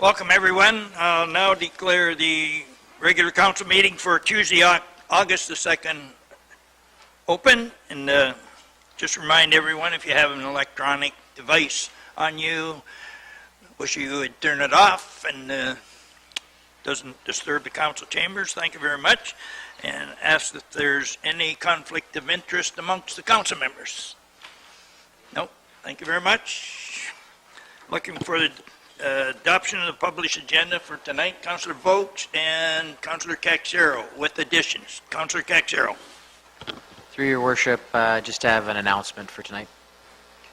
Welcome, everyone. I'll now declare the regular council meeting for Tuesday, August the 2nd open. And just remind everyone, if you have an electronic device on you, wish you would turn it off and doesn't disturb the council chambers. Thank you very much. And ask if there's any conflict of interest amongst the council members. No, thank you very much. Looking for the adoption of the published agenda for tonight. Councillor Vokes and Councillor Caxero with additions. Councillor Caxero. Through your worship, just to have an announcement for tonight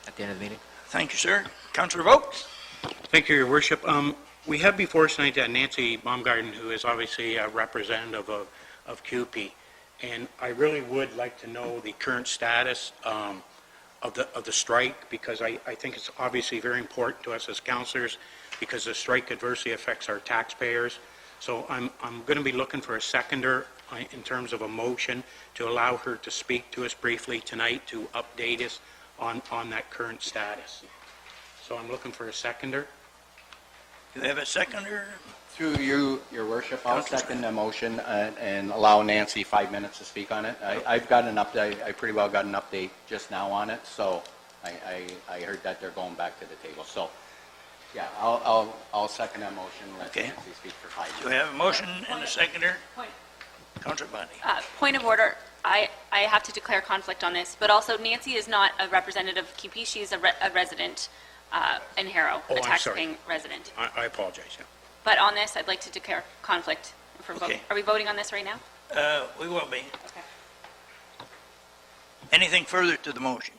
at the end of the meeting. Thank you, sir. Councillor Vokes. Thank you, your worship. We have before us tonight Nancy Baumgarten, who is obviously a representative of QP, and I really would like to know the current status of the strike, because I think it's obviously very important to us as councillors, because the strike adversely affects our taxpayers. So I'm going to be looking for a seconder in terms of a motion to allow her to speak to us briefly tonight to update us on that current status. So I'm looking for a seconder. Do you have a seconder? Through you, your worship, I'll second the motion and allow Nancy 5 minutes to speak on it. I've got an update. I pretty well got an update just now on it, so I heard that they're going back to the table. So, yeah, I'll second that motion. Let Nancy speak for 5 minutes. Do we have a motion and a seconder? Councillor Bonnie. Point of order. I have to declare conflict on this, but also Nancy is not a representative of QP. She's a resident in Harrow, a taxpaying resident. I apologize. Yeah. But on this, I'd like to declare conflict for vote. Okay. Are we voting on this right now? We will be. Okay. Anything further to the motion?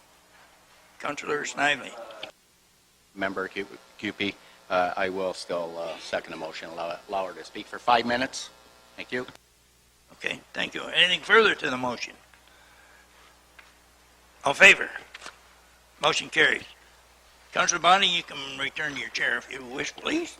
Councillor Snively. Member QP, I will still second the motion, allow her to speak for 5 minutes. Thank you. Okay, thank you. Anything further to the motion? All in favor? Motion carries. Councillor Bonnie, you can return to your chair if you wish, please.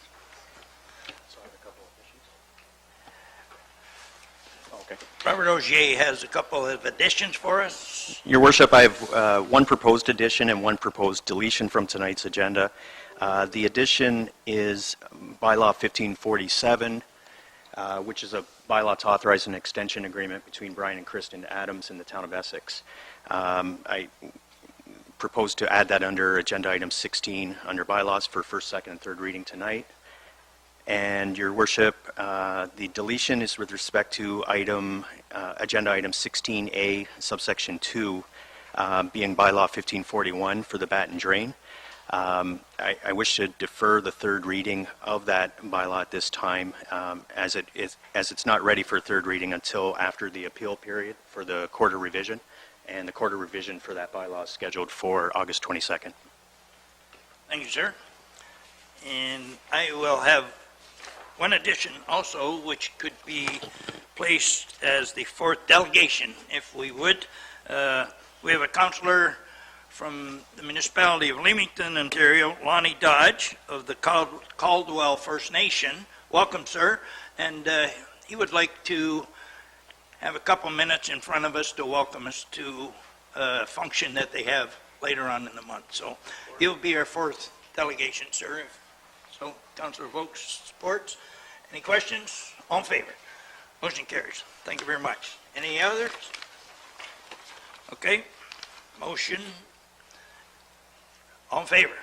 Okay. Robert Ogier has a couple of additions for us. Your worship, I have one proposed addition and one proposed deletion from tonight's agenda. The addition is bylaw 1547, which is a bylaw to authorize an extension agreement between Brian and Kristen Adams in the town of Essex. I propose to add that under agenda item 16 under bylaws for first, second, and third reading tonight. And your worship, the deletion is with respect to agenda item 16A, subsection 2, being bylaw 1541 for the bat and drain. I wish to defer the third reading of that bylaw at this time, as it's not ready for third reading until after the appeal period for the quarter revision, and the quarter revision for that bylaw is scheduled for August 22nd. Thank you, sir. And I will have one addition also, which could be placed as the fourth delegation, if we would. We have a councillor from the municipality of Leamington, Ontario, Lonnie Dodge of the Caldwell First Nation. Welcome, sir. And he would like to have a couple minutes in front of us to welcome us to a function that they have later on in the month. So he'll be our fourth delegation, sir. So, Councillor Vokes supports. Any questions? All in favor? Motion carries. Thank you very much. Any others? Okay. Motion. All in favor?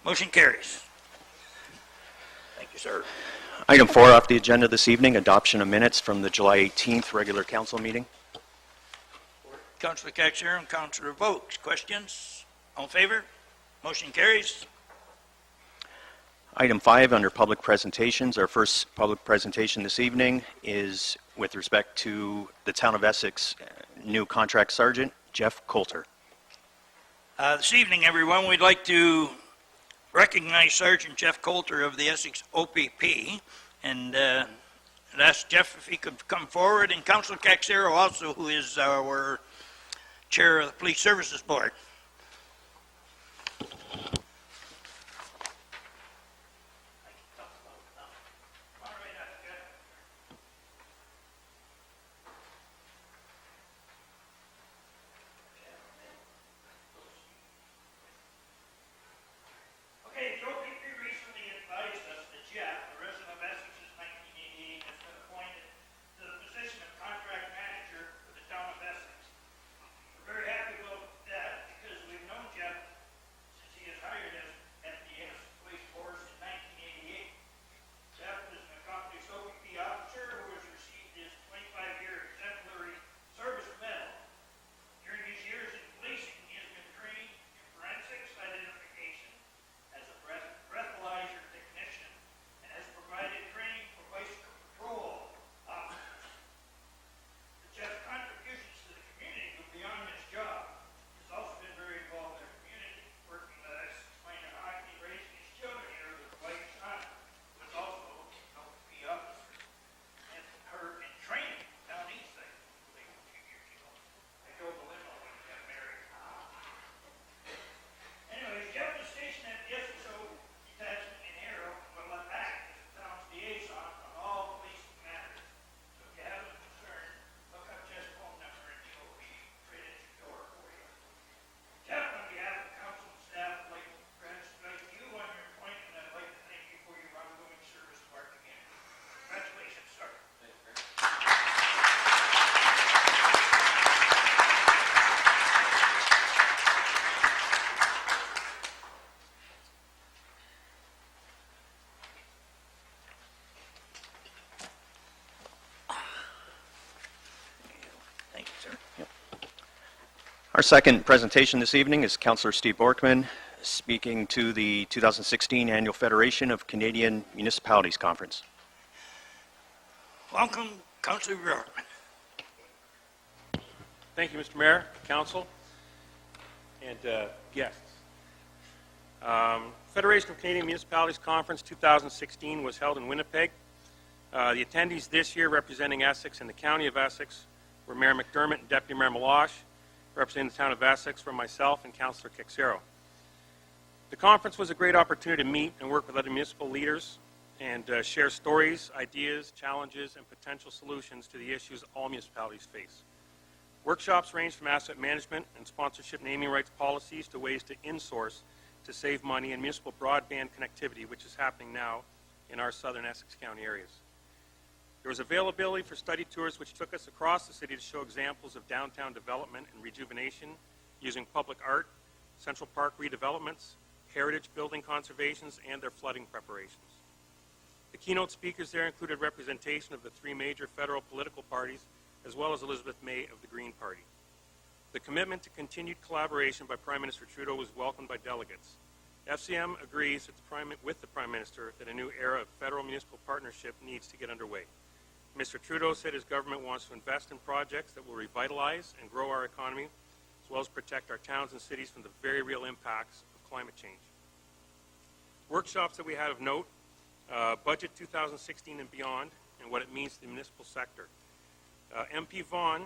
Motion carries. Thank you, sir. Item 4 off the agenda this evening, adoption of minutes from the July 18th regular council meeting. Councillor Caxer and Councillor Vokes. Questions? All in favor? Motion carries. Item 5 under public presentations. Our first public presentation this evening is with respect to the town of Essex new contract sergeant, Jeff Coulter. This evening, everyone, we'd like to recognize Sergeant Jeff Coulter of the Essex OPP, and ask Jeff if he could come forward, and Councillor Caxero also, who is our chair of the Police Services Board. Okay, the OPP recently advised us that Our second presentation this evening is Councillor Steve Borkman speaking to the 2016 Annual Federation of Canadian Municipalities Conference. Welcome, Councillor Bjorkman. Thank you, Mr. Mayor, Council, and guests. Federation of Canadian Municipalities Conference 2016 was held in Winnipeg. The attendees this year representing Essex and the County of Essex were Mayor McDermott and Deputy Mayor Meloche. Representing the town of Essex were myself and Councillor Kixero. The conference was a great opportunity to meet and work with other municipal leaders and share stories, ideas, challenges, and potential solutions to the issues all municipalities face. Workshops ranged from asset management and sponsorship naming rights policies to ways to insource to save money and municipal broadband connectivity, which is happening now in our southern Essex County areas. There was availability for study tours which took us across the city to show examples of downtown development and rejuvenation using public art, Central Park redevelopments, heritage building conservations, and their flooding preparations. The keynote speakers there included representation of the three major federal political parties, as well as Elizabeth May of the Green Party. The commitment to continued collaboration by Prime Minister Trudeau was welcomed by delegates. FCM agrees with the Prime Minister that a new era of federal-municipal partnership needs to get underway. Mr. Trudeau said his government wants to invest in projects that will revitalize and grow our economy, as well as protect our towns and cities from the very real impacts of climate change. Workshops that we had of note, Budget 2016 and beyond, and what it means to the municipal sector. MP Vaughan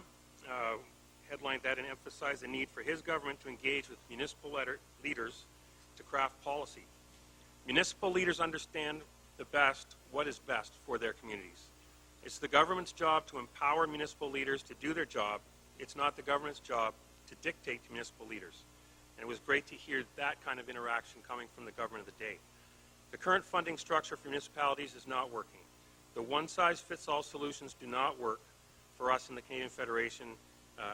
headlined that and emphasized the need for his government to engage with municipal leaders to craft policy. Municipal leaders understand what is best for their communities. It's the government's job to empower municipal leaders to do their job. It's not the government's job to dictate to municipal leaders. And it was great to hear that kind of interaction coming from the government of the day. The current funding structure for municipalities is not working. The one-size-fits-all solutions do not work for us in the Canadian Federation,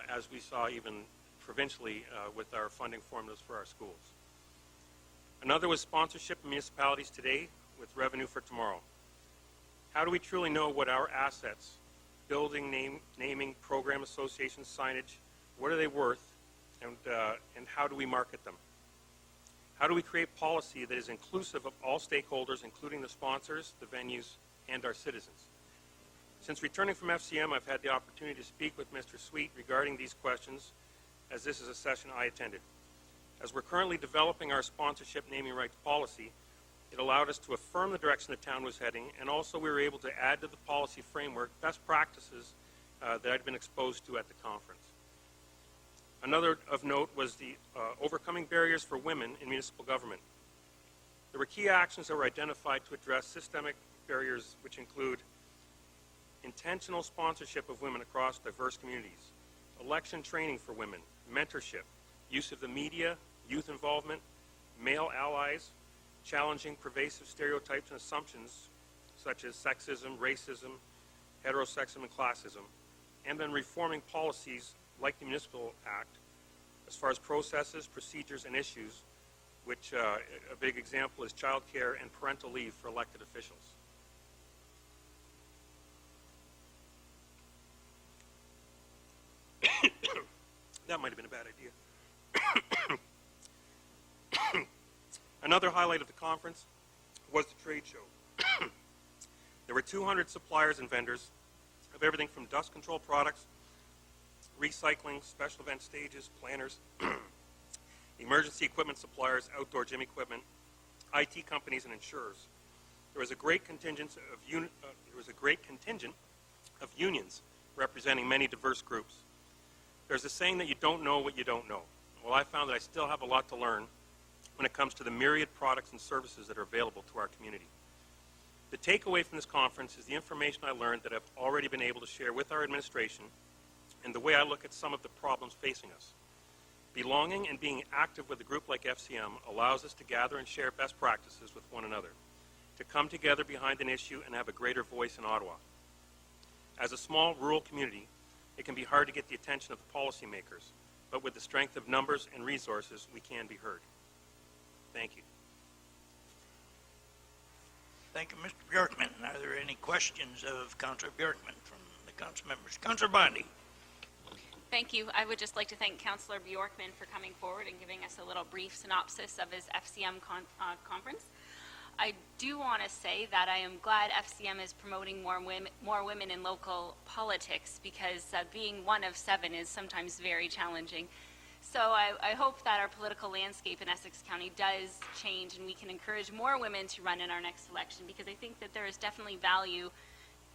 as we saw even provincially with our funding formulas for our schools. Another was sponsorship of municipalities today with revenue for tomorrow. How do we truly know what our assets, building, naming, program associations, signage, what are they worth, and how do we market them? How do we create policy that is inclusive of all stakeholders, including the sponsors, the venues, and our citizens? Since returning from FCM, I've had the opportunity to speak with Mr. Sweet regarding these questions, as this is a session I attended. As we're currently developing our sponsorship naming rights policy, it allowed us to affirm the direction the town was heading, and also we were able to add to the policy framework best practices that I'd been exposed to at the conference. Another of note was the overcoming barriers for women in municipal government. There were key actions that were identified to address systemic barriers, which include intentional sponsorship of women across diverse communities, election training for women, mentorship, use of the media, youth involvement, male allies, challenging pervasive stereotypes and assumptions such as sexism, racism, heterosexism, and classism, and then reforming policies like the Municipal Act as far as processes, procedures, and issues, which a big example is child care and parental leave for elected officials. That might have been a bad idea. Another highlight of the conference was the trade show. There were 200 suppliers and vendors of everything from dust control products, recycling, special event stages, planners, emergency equipment suppliers, outdoor gym equipment, IT companies, and insurers. There was a great contingent of unions representing many diverse groups. There's a saying that you don't know what you don't know. Well, I found that I still have a lot to learn when it comes to the myriad products and services that are available to our community. The takeaway from this conference is the information I learned that I've already been able to share with our administration and the way I look at some of the problems facing us. Belonging and being active with a group like FCM allows us to gather and share best practices with one another, to come together behind an issue and have a greater voice in Ottawa. As a small rural community, it can be hard to get the attention of the policymakers, but with the strength of numbers and resources, we can be heard. Thank you. Thank you, Mr. Bjorkman. Are there any questions of Councillor Bjorkman from the council members? Councillor Bondi. Thank you. I would just like to thank Councillor Bjorkman for coming forward and giving us a little brief synopsis of his FCM conference. I do want to say that I am glad FCM is promoting more women in local politics, because being one of 7 is sometimes very challenging. So I hope that our political landscape in Essex County does change and we can encourage more women to run in our next election, because I think that there is definitely value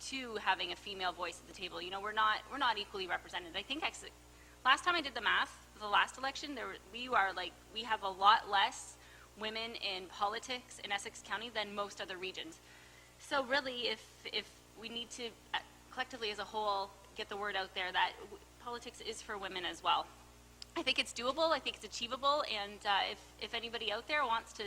to having a female voice at the table. You know, we're not equally represented. I think actually, last time I did the math, the last election, we have a lot less women in politics in Essex County than most other regions. So really, if we need to collectively as a whole get the word out there that politics is for women as well. I think it's doable, I think it's achievable, and if anybody out there wants to,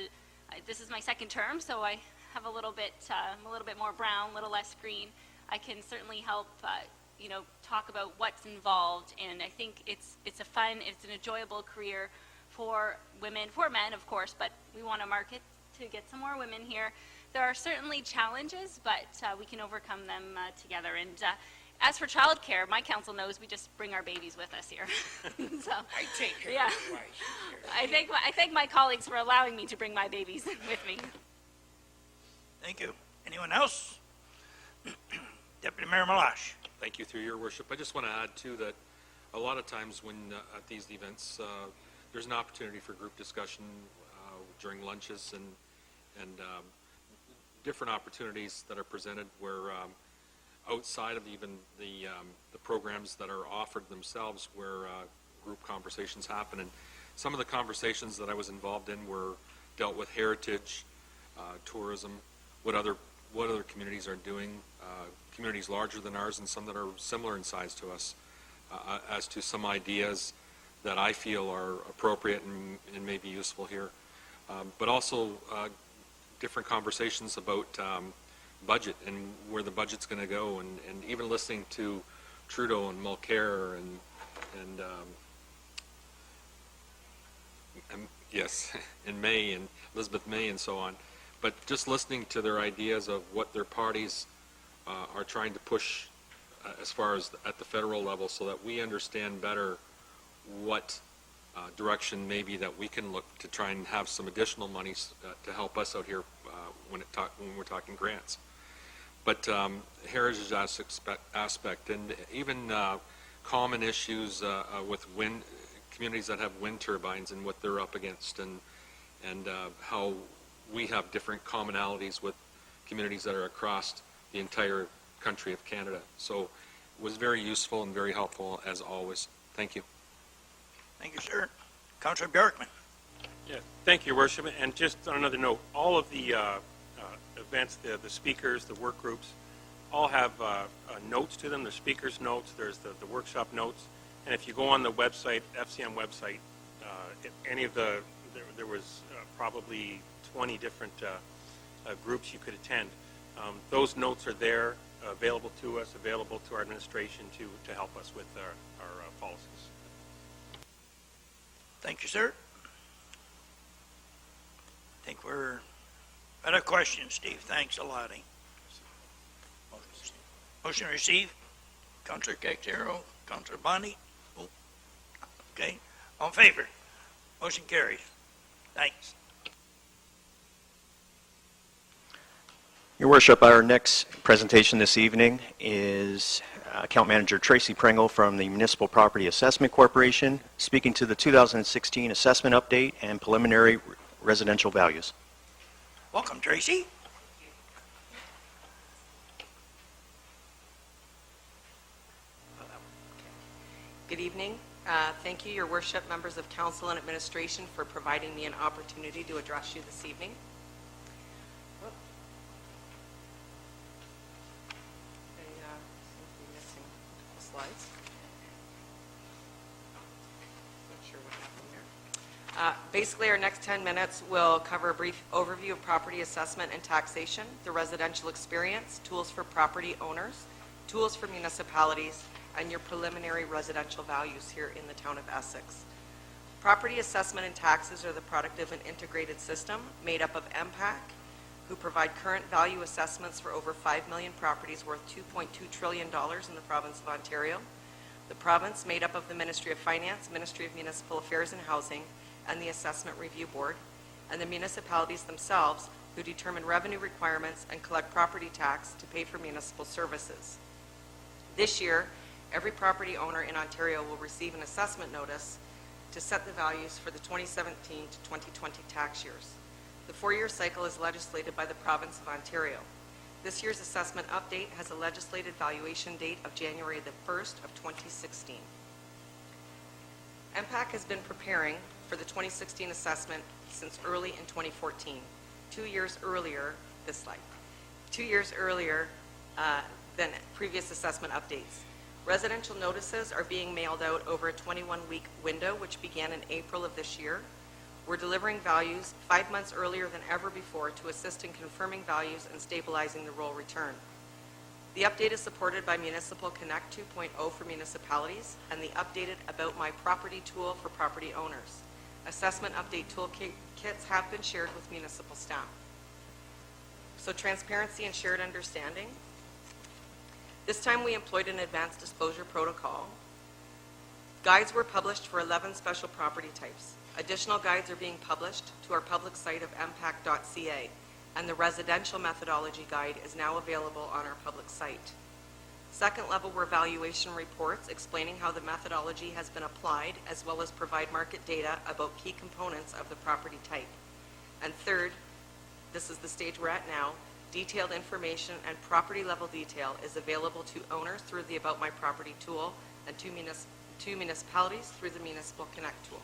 this is my second term, so I have I'm a little bit more brown, a little less green. I can certainly help, talk about what's involved, and I think it's an enjoyable career for women, for men, of course, but we want to market to get some more women here. There are certainly challenges, but we can overcome them together. And as for childcare, my council knows we just bring our babies with us here. So, I take care yeah. of the wife. I thank my colleagues for allowing me to bring my babies with me. Thank you. Anyone else? Deputy Mayor Malash. Thank you, through your worship. I just want to add, too, that a lot of times when at these events, there's an opportunity for group discussion during lunches and different opportunities that are presented where outside of even the programs that are offered themselves, where group conversations happen. And some of the conversations that I was involved in were dealt with heritage, tourism, what other communities are doing, communities larger than ours and some that are similar in size to us, as to some ideas that I feel are appropriate and may be useful here. But also different conversations about budget and where the budget's going to go, and even listening to Trudeau and Mulcair and yes, and May and Elizabeth May and so on. But just listening to their ideas of what their parties are trying to push as far as at the federal level, so that we understand better what direction maybe that we can look to try and have some additional monies to help us out here when we're talking grants. But heritage aspect and even common issues with communities that have wind turbines and what they're up against, and how we have different commonalities with communities that are across the entire country of Canada. So it was very useful and very helpful as always. Thank you. Thank you, sir. Councillor Bjorkman. Yeah, thank you, Your Worship. And just on another note, all of the events, the speakers, the work groups, all have notes to them. There's speakers' notes, there's the workshop notes. And if you go on the website, FCM website, there was probably 20 different groups you could attend. Those notes are there, available to us, available to our administration to help us with our policies. Thank you, sir. I think we're out of questions, Steve. Thanks a lot. Motion received. Councillor Cactero, Councillor Bonnie. Oh, okay. All in favor? Motion carries. Thanks. Your Worship, our next presentation this evening is Account Manager Tracy Pringle from the Municipal Property Assessment Corporation, speaking to the 2016 assessment update and preliminary residential values. Welcome, Tracy. Good evening. Thank you, Your Worship, members of Council and Administration, for providing me an opportunity to address you this evening. Seem to be missing the slides. Not sure what happened there. Basically, our next 10 minutes will cover a brief overview of property assessment and taxation, the residential experience, tools for property owners, tools for municipalities, and your preliminary residential values here in the town of Essex. Property assessment and taxes are the product of an integrated system made up of MPAC, who provide current value assessments for over 5 million properties worth $2.2 trillion in the province of Ontario. The province, made up of the Ministry of Finance, Ministry of Municipal Affairs and Housing, and the Assessment Review Board, and the municipalities themselves, who determine revenue requirements and collect property tax to pay for municipal services. This year, every property owner in Ontario will receive an assessment notice to set the values for the 2017 to 2020 tax years. The four-year cycle is legislated by the province of Ontario. This year's assessment update has a legislated valuation date of January the 1st of 2016. MPAC has been preparing for the 2016 assessment since early in 2014, 2 years earlier, this slide, 2 years earlier than previous assessment updates. Residential notices are being mailed out over a 21-week window, which began in April of this year. We're delivering values 5 months earlier than ever before to assist in confirming values and stabilizing the roll return. The update is supported by Municipal Connect 2.0 for municipalities and the updated About My Property tool for property owners. Assessment update toolkits have been shared with municipal staff. So transparency and shared understanding. This time we employed an advanced disclosure protocol. Guides were published for 11 special property types. Additional guides are being published to our public site of mpac.ca, and the residential methodology guide is now available on our public site. Second level were valuation reports explaining how the methodology has been applied, as well as provide market data about key components of the property type. And third, this is the stage we're at now, detailed information and property level detail is available to owners through the About My Property tool and to municipalities through the Municipal Connect tool.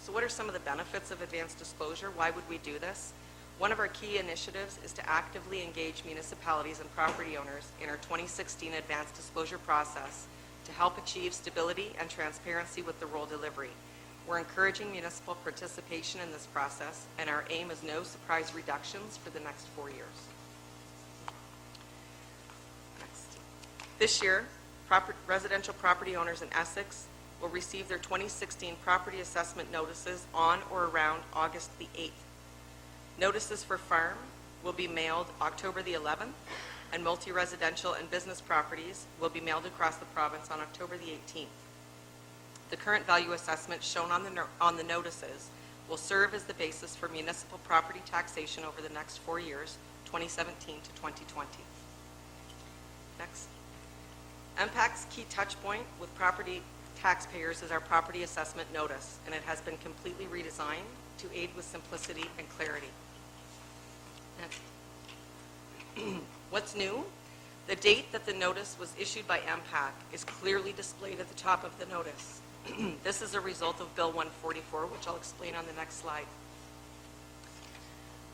So what are some of the benefits of advanced disclosure? Why would we do this? One of our key initiatives is to actively engage municipalities and property owners in our 2016 advanced disclosure process to help achieve stability and transparency with the roll delivery. We're encouraging municipal participation in this process, and our aim is no surprise reductions for the next 4 years. Next. This year, residential property owners in Essex will receive their 2016 property assessment notices on or around August the 8th. Notices for farm will be mailed October the 11th, and multi-residential and business properties will be mailed across the province on October the 18th. The current value assessment shown on the notices will serve as the basis for municipal property taxation over the next 4 years, 2017 to 2020. Next. MPAC's key touch point with property taxpayers is our property assessment notice, and it has been completely redesigned to aid with simplicity and clarity. Next. What's new? The date that the notice was issued by MPAC is clearly displayed at the top of the notice. This is a result of Bill 144, which I'll explain on the next slide.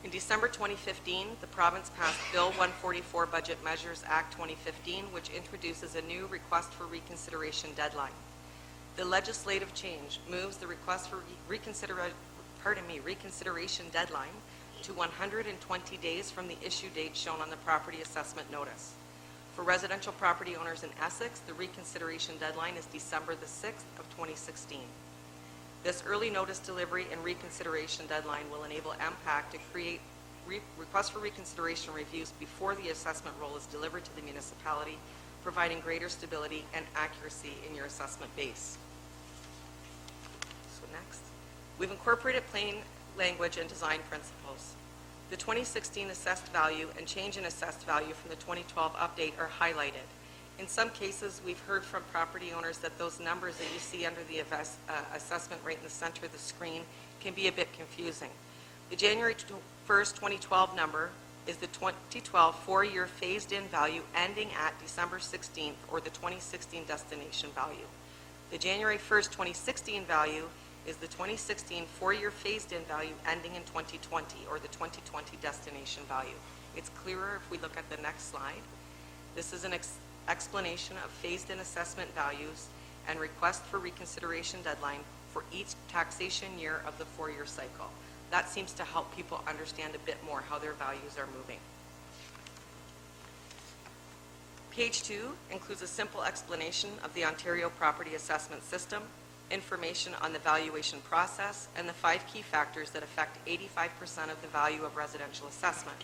In December 2015, the province passed Bill 144 Budget Measures Act 2015, which introduces a new request for reconsideration deadline. The legislative change moves the request for reconsideration deadline to 120 days from the issue date shown on the property assessment notice. For residential property owners in Essex, the reconsideration deadline is December the 6th of 2016. This early notice delivery and reconsideration deadline will enable MPAC to create request for reconsideration reviews before the assessment roll is delivered to the municipality, providing greater stability and accuracy in your assessment base. So next, we've incorporated plain language and design principles. The 2016 assessed value and change in assessed value from the 2012 update are highlighted. In some cases, we've heard from property owners that those numbers that you see under the assessment right in the center of the screen can be a bit confusing. The January 1st, 2012 number is the 2012 four-year phased-in value ending at December 16th, or the 2016 destination value. The January 1st, 2016 value is the 2016 four-year phased-in value ending in 2020, or the 2020 destination value. It's clearer if we look at the next slide. This is an explanation of phased-in assessment values and request for reconsideration deadline for each taxation year of the four-year cycle. That seems to help people understand a bit more how their values are moving. Page 2 includes a simple explanation of the Ontario Property Assessment System, information on the valuation process, and the 5 key factors that affect 85% of the value of residential assessment.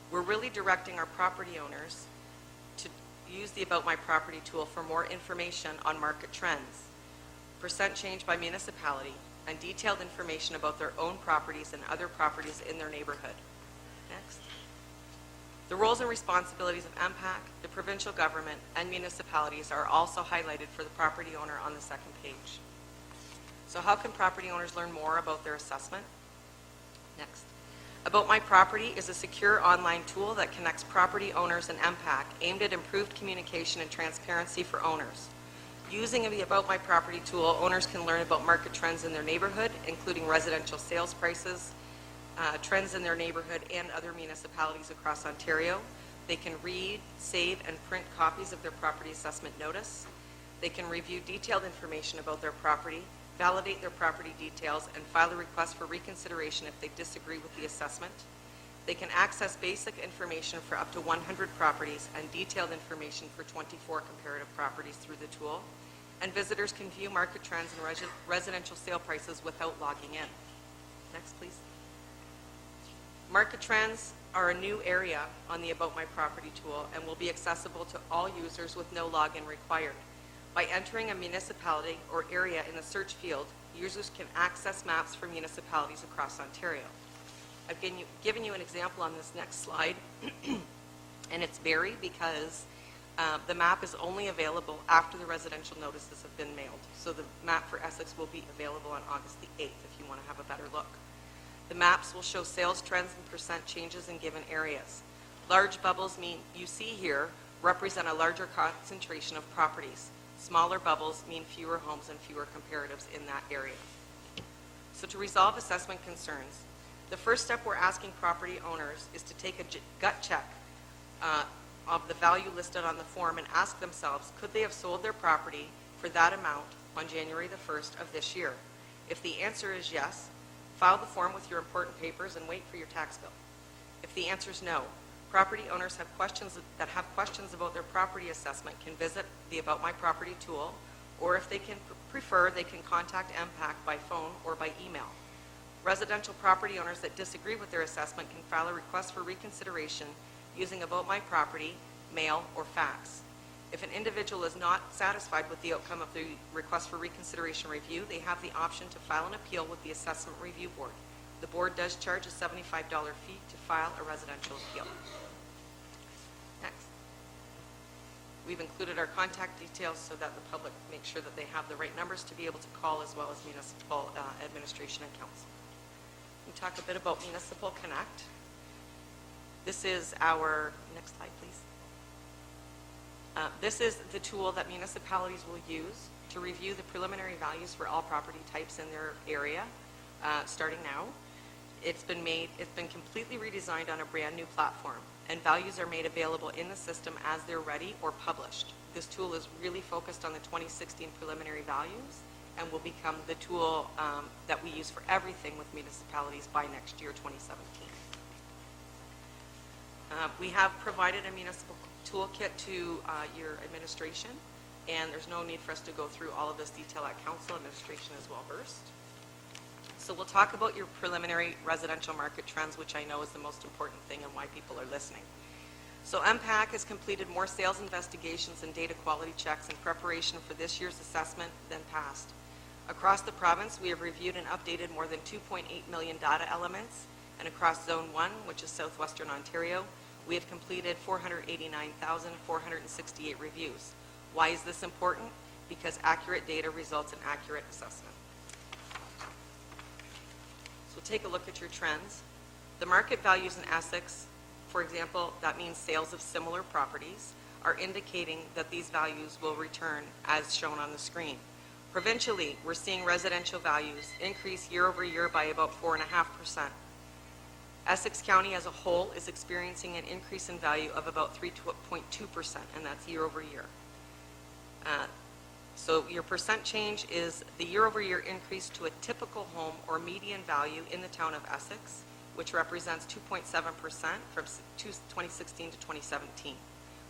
We're really directing our property owners to use the About My Property tool for more information on market trends, percent change by municipality, and detailed information about their own properties and other properties in their neighborhood. Next. The roles and responsibilities of MPAC, the provincial government, and municipalities are also highlighted for the property owner on the second page. So how can property owners learn more about their assessment? Next. About My Property is a secure online tool that connects property owners and MPAC aimed at improved communication and transparency for owners. Using the About My Property tool, owners can learn about market trends in their neighborhood, including residential sales prices, trends in their neighborhood and other municipalities across Ontario. They can read, save, and print copies of their property assessment notice. They can review detailed information about their property, validate their property details, and file a request for reconsideration if they disagree with the assessment. They can access basic information for up to 100 properties and detailed information for 24 comparative properties through the tool. And visitors can view market trends and residential sale prices without logging in. Next, please. Market trends are a new area on the About My Property tool and will be accessible to all users with no login required. By entering a municipality or area in the search field, users can access maps for municipalities across Ontario. I've given you an example on this next slide, and it's Barrie because the map is only available after the residential notices have been mailed. So the map for Essex will be available on August the 8th if you want to have a better look. The maps will show sales trends and percent changes in given areas. Large bubbles you see here represent a larger concentration of properties. Smaller bubbles mean fewer homes and fewer comparatives in that area. So to resolve assessment concerns, the first step we're asking property owners is to take a gut check of the value listed on the form and ask themselves, could they have sold their property for that amount on January the 1st of this year? If the answer is yes, file the form with your important papers and wait for your tax bill. If the answer is no, property owners have questions about their property assessment can visit the About My Property tool, or if they can prefer, they can contact MPAC by phone or by email. Residential property owners that disagree with their assessment can file a request for reconsideration using About My Property, mail, or fax. If an individual is not satisfied with the outcome of the request for reconsideration review, they have the option to file an appeal with the Assessment Review Board. The board does charge a $75 fee to file a residential appeal. Next. We've included our contact details so that the public make sure that they have the right numbers to be able to call, as well as municipal administration and council. We talk a bit about Municipal Connect. This is our, next slide please. This is the tool that municipalities will use to review the preliminary values for all property types in their area, starting now. It's been completely redesigned on a brand new platform, and values are made available in the system as they're ready or published. This tool is really focused on the 2016 preliminary values and will become the tool that we use for everything with municipalities by next year, 2017. We have provided a municipal toolkit to your administration, and there's no need for us to go through all of this detail at council. Administration is well versed. So we'll talk about your preliminary residential market trends, which I know is the most important thing and why people are listening. So MPAC has completed more sales investigations and data quality checks in preparation for this year's assessment than past. Across the province, we have reviewed and updated more than 2.8 million data elements, and across Zone 1, which is southwestern Ontario, we have completed 489,468 reviews. Why is this important? Because accurate data results in accurate assessment. So take a look at your trends. The market values in Essex, for example, that means sales of similar properties, are indicating that these values will return as shown on the screen. Provincially, we're seeing residential values increase year over year by about 4.5%. Essex County as a whole is experiencing an increase in value of about 3.2%, and that's year over year. So your percent change is the year-over-year increase to a typical home or median value in the town of Essex, which represents 2.7% from 2016 to 2017.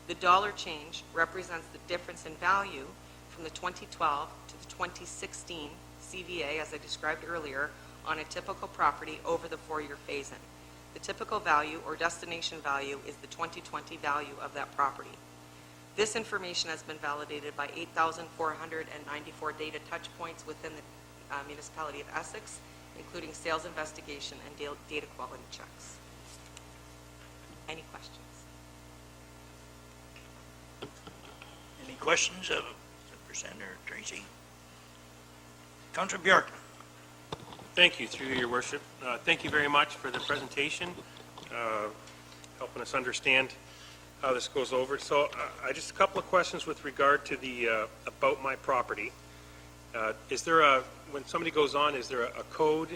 The dollar change represents the difference in value from the 2012 to the 2016 CVA, as I described earlier, on a typical property over the 4-year phase-in. The typical value or destination value is the 2020 value of that property. This information has been validated by 8,494 data touch points within the municipality of Essex, including sales investigation and data quality checks. Any questions? Any questions of the presenter, Tracy? Councilor Bjorkman. Thank you, through your worship. Thank you very much for the presentation, helping us understand how this goes over. So just a couple of questions with regard to the about my property. Is there when somebody goes on, is there a code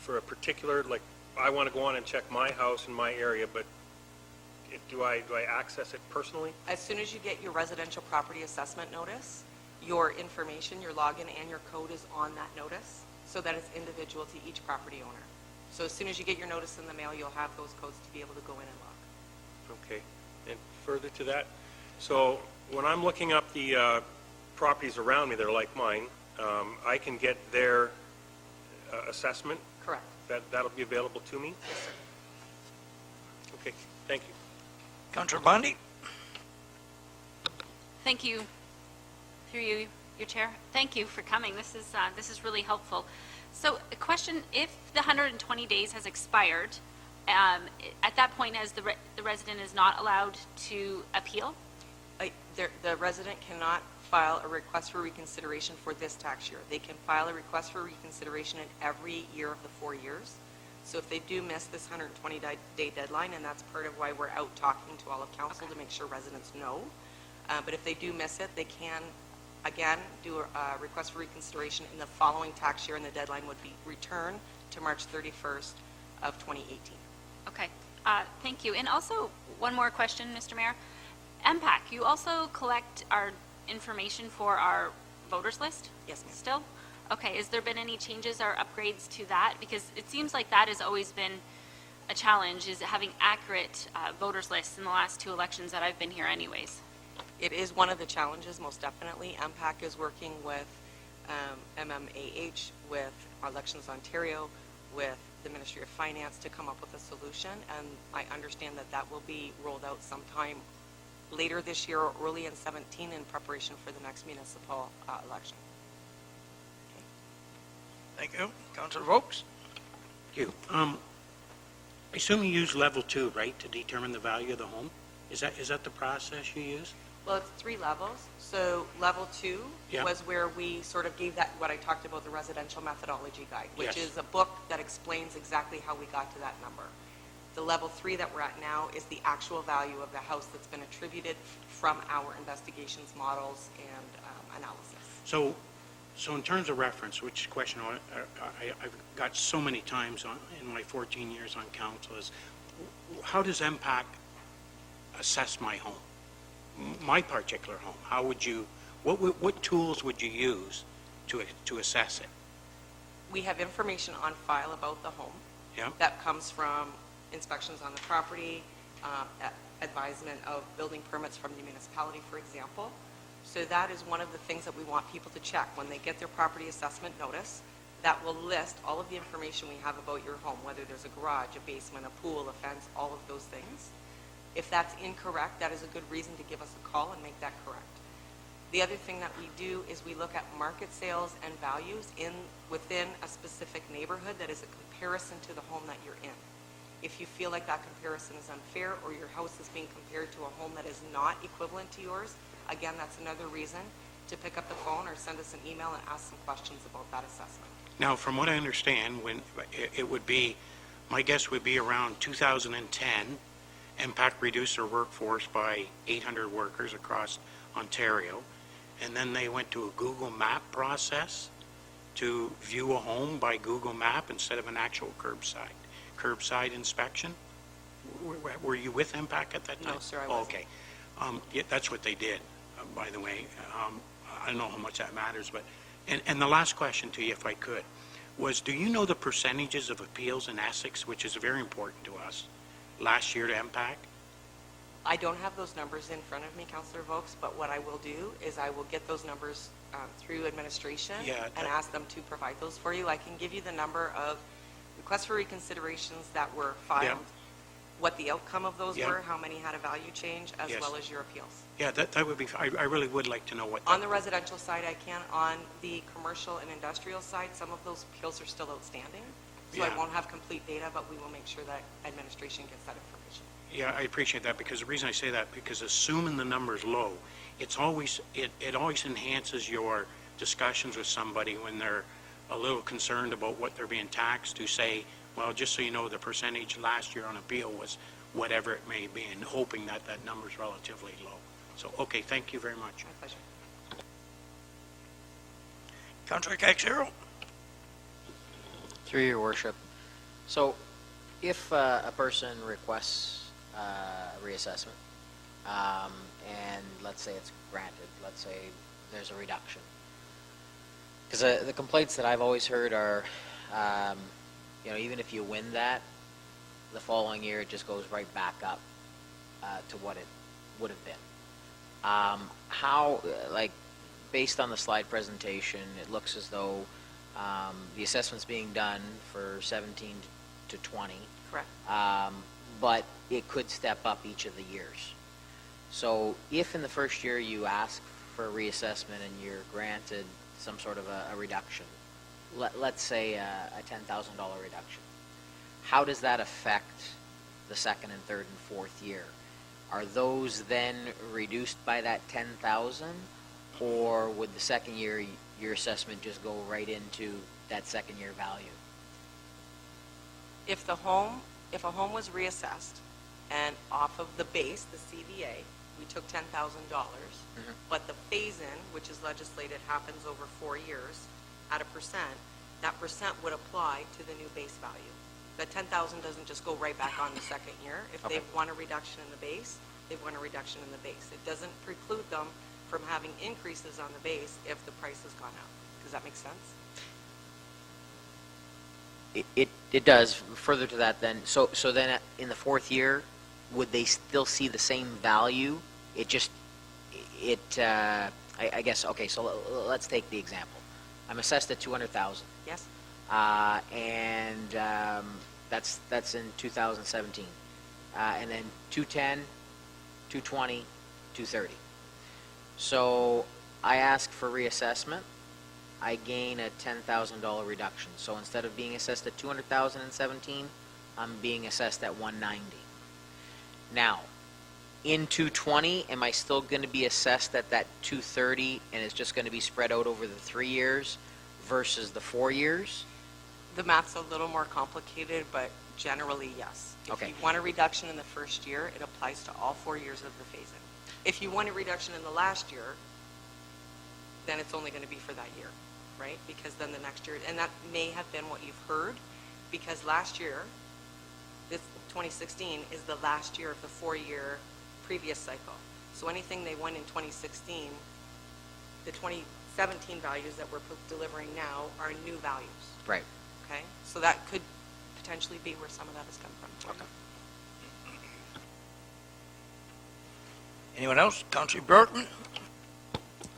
for a particular, like I want to go on and check my house in my area, but do I access it personally? As soon as you get your residential property assessment notice, your information, your login and your code is on that notice, so that it's individual to each property owner. So as soon as you get your notice in the mail, you'll have those codes to be able to go in and log. Okay, and further to that, so when I'm looking up the properties around me that are like mine, I can get their assessment? Correct. That'll be available to me? Yes, sir. Okay, thank you. Councilor Bondi. Thank you, through you, your chair. Thank you for coming. This is really helpful. So a question, if the 120 days has expired, at that point, as the resident is not allowed to appeal? The resident cannot file a request for reconsideration for this tax year. They can file a request for reconsideration in every year of the 4 years. So if they do miss this 120-day deadline, and that's part of why we're out talking to all of council to make sure residents know, but if they do miss it, they can, again, do a request for reconsideration in the following tax year, and the deadline would be returned to March 31st of 2018. Okay, thank you. And also, one more question, Mr. Mayor. MPAC, you also collect our information for our voters list? Yes, ma'am. Still? Okay, has there been any changes or upgrades to that? Because it seems like that has always been a challenge, is having accurate voters lists in the last 2 elections that I've been here anyways. It is one of the challenges, most definitely. MPAC is working with MMAH, with Elections Ontario, with the Ministry of Finance to come up with a solution, and I understand that that will be rolled out sometime later this year or early in 17 in preparation for the next municipal election. Thank you. Councilor Vokes. Thank you. I assume you use level 2, right, to determine the value of the home? Is that the process you use? Well, it's 3 levels. So level 2 Yeah. was where we sort of gave that, what I talked about, the residential methodology guide, which Yes. is a book that explains exactly how we got to that number. The level 3 that we're at now is the actual value of the house that's been attributed from our investigations, models, and analysis. So in terms of reference, which question I've got so many times in my 14 years on council is, how does MPAC assess my home? My particular home, how would you, what tools would you use to assess it? We have information on file about the home. Yeah. That comes from inspections on the property, advisement of building permits from the municipality, for example. So that is one of the things that we want people to check when they get their property assessment notice. That will list all of the information we have about your home, whether there's a garage, a basement, a pool, a fence, all of those things. If that's incorrect, that is a good reason to give us a call and make that correct. The other thing that we do is we look at market sales and values within a specific neighborhood that is a comparison to the home that you're in. If you feel like that comparison is unfair, or your house is being compared to a home that is not equivalent to yours, again, that's another reason to pick up the phone or send us an email and ask some questions about that assessment. Now, from what I understand, when it would be, my guess would be around 2010, MPAC reduced their workforce by 800 workers across Ontario, and then they went to a Google Map process to view a home by Google Map instead of an actual curbside inspection. Were you with MPAC at that time? No, sir, I wasn't. Okay. Yeah, that's what they did, by the way. I don't know how much that matters, but, and the last question to you, if I could, was, do you know the percentages of appeals in Essex, which is very important to us, last year to MPAC? I don't have those numbers in front of me, Councillor Vokes, but what I will do is I will get those numbers through administration and ask them to provide those for you. I can give you the number of requests for reconsiderations that were filed what the outcome of those Yeah. were, how many had a value change, as Yes. well as your appeals. Yeah, that would be, I really would like to know what. On the residential side, I can. On the commercial and industrial side, some of those appeals are still outstanding. So I Yeah. won't have complete data, but we will make sure that administration gets that information. Yeah, I appreciate that, because the reason I say that, because assuming the number's low, it's always, it always enhances your discussions with somebody when they're a little concerned about what they're being taxed, to say, well, just so you know, the percentage last year on appeal was whatever it may be, and hoping that that number's relatively low. So, okay, thank you very much. My pleasure. Councillor Caxero? Through your worship. So if a person requests reassessment, and let's say it's granted, let's say there's a reduction. Because the complaints that I've always heard are, even if you win that, the following year it just goes right back up to what it would have been. How, based on the slide presentation, it looks as though the assessment's being done for 17 to 20. Correct. But it could step up each of the years. So if in the first year you ask for a reassessment and you're granted some sort of a reduction, let's say a $10,000 reduction, how does that affect the second and third and fourth year? Are those then reduced by that 10,000, or would the second year your assessment just go right into that second year value? If a home was reassessed and off of the base, the CVA, we took $10,000, but the phase-in, which is legislated, happens over 4 years at a percent, that percent would apply to the new base value. The 10,000 doesn't just go right back on the second year. If Okay. they've won a reduction in the base, they've won a reduction in the base. It doesn't preclude them from having increases on the base if the price has gone up. Does that make sense? It does. Further to that then, so then in the fourth year, would they still see the same value? I guess, okay, so let's take the example. I'm assessed at 200,000. Yes? And that's in 2017. And then 210, 220, 230. So I ask for reassessment. I gain a $10,000 reduction. So instead of being assessed at 200,000 in 17, I'm being assessed at 190. Now, in 220, am I still going to be assessed at that 230, and it's just going to be spread out over the 3 years versus the 4 years? The math's a little more complicated, but generally, yes. Okay. If you want a reduction in the first year, it applies to all 4 years of the phase-in. If you want a reduction in the last year, then it's only going to be for that year, right? Because then the next year, and that may have been what you've heard, because last year, this 2016 is the last year of the 4-year previous cycle. So anything they won in 2016, the 2017 values that we're delivering now are new values, Right. okay? So that could potentially be where some of that has come from. Okay. Anyone else? Councillor Bjorkman?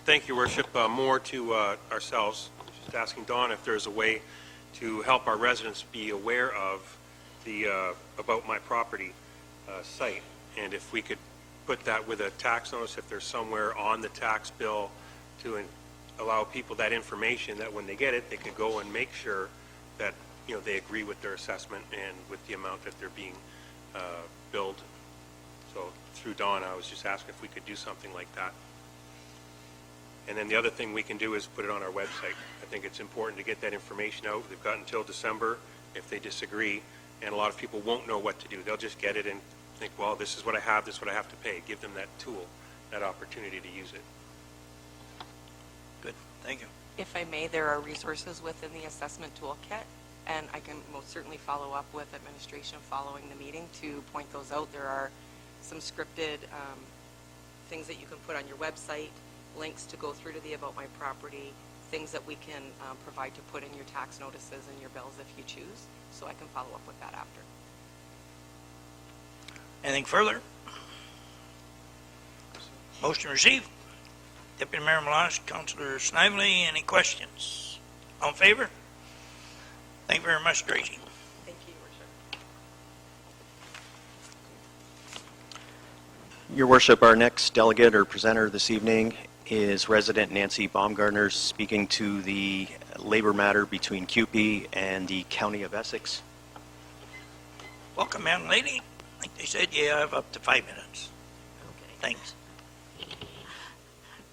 Thank you, Worship. More to ourselves, just asking Dawn if there's a way to help our residents be aware of the About My Property site, and if we could put that with a tax notice, if there's somewhere on the tax bill to allow people that information, that when they get it, they could go and make sure that, they agree with their assessment and with the amount that they're being billed. So through Dawn, I was just asking if we could do something like that. And then the other thing we can do is put it on our website. I think it's important to get that information out. They've got until December if they disagree, and a lot of people won't know what to do. They'll just get it and think, well, this is what I have, this is what I have to pay. Give them that tool, that opportunity to use it. Good, thank you. If I may, there are resources within the assessment toolkit, and I can most certainly follow up with administration following the meeting to point those out. There are some scripted things that you can put on your website, links to go through to the About My Property, things that we can provide to put in your tax notices and your bills if you choose, so I can follow up with that after. Anything further? Motion received. Deputy Mayor Meloche, Councillor Snively, any questions? All in favor? Thank you very much, Tracy. Thank you, Your Worship. Your Worship, our next delegate or presenter this evening is resident Nancy Baumgartner speaking to the labor matter between CUPE and the County of Essex. Welcome, young lady. Like they said, you have up to 5 minutes. Thanks.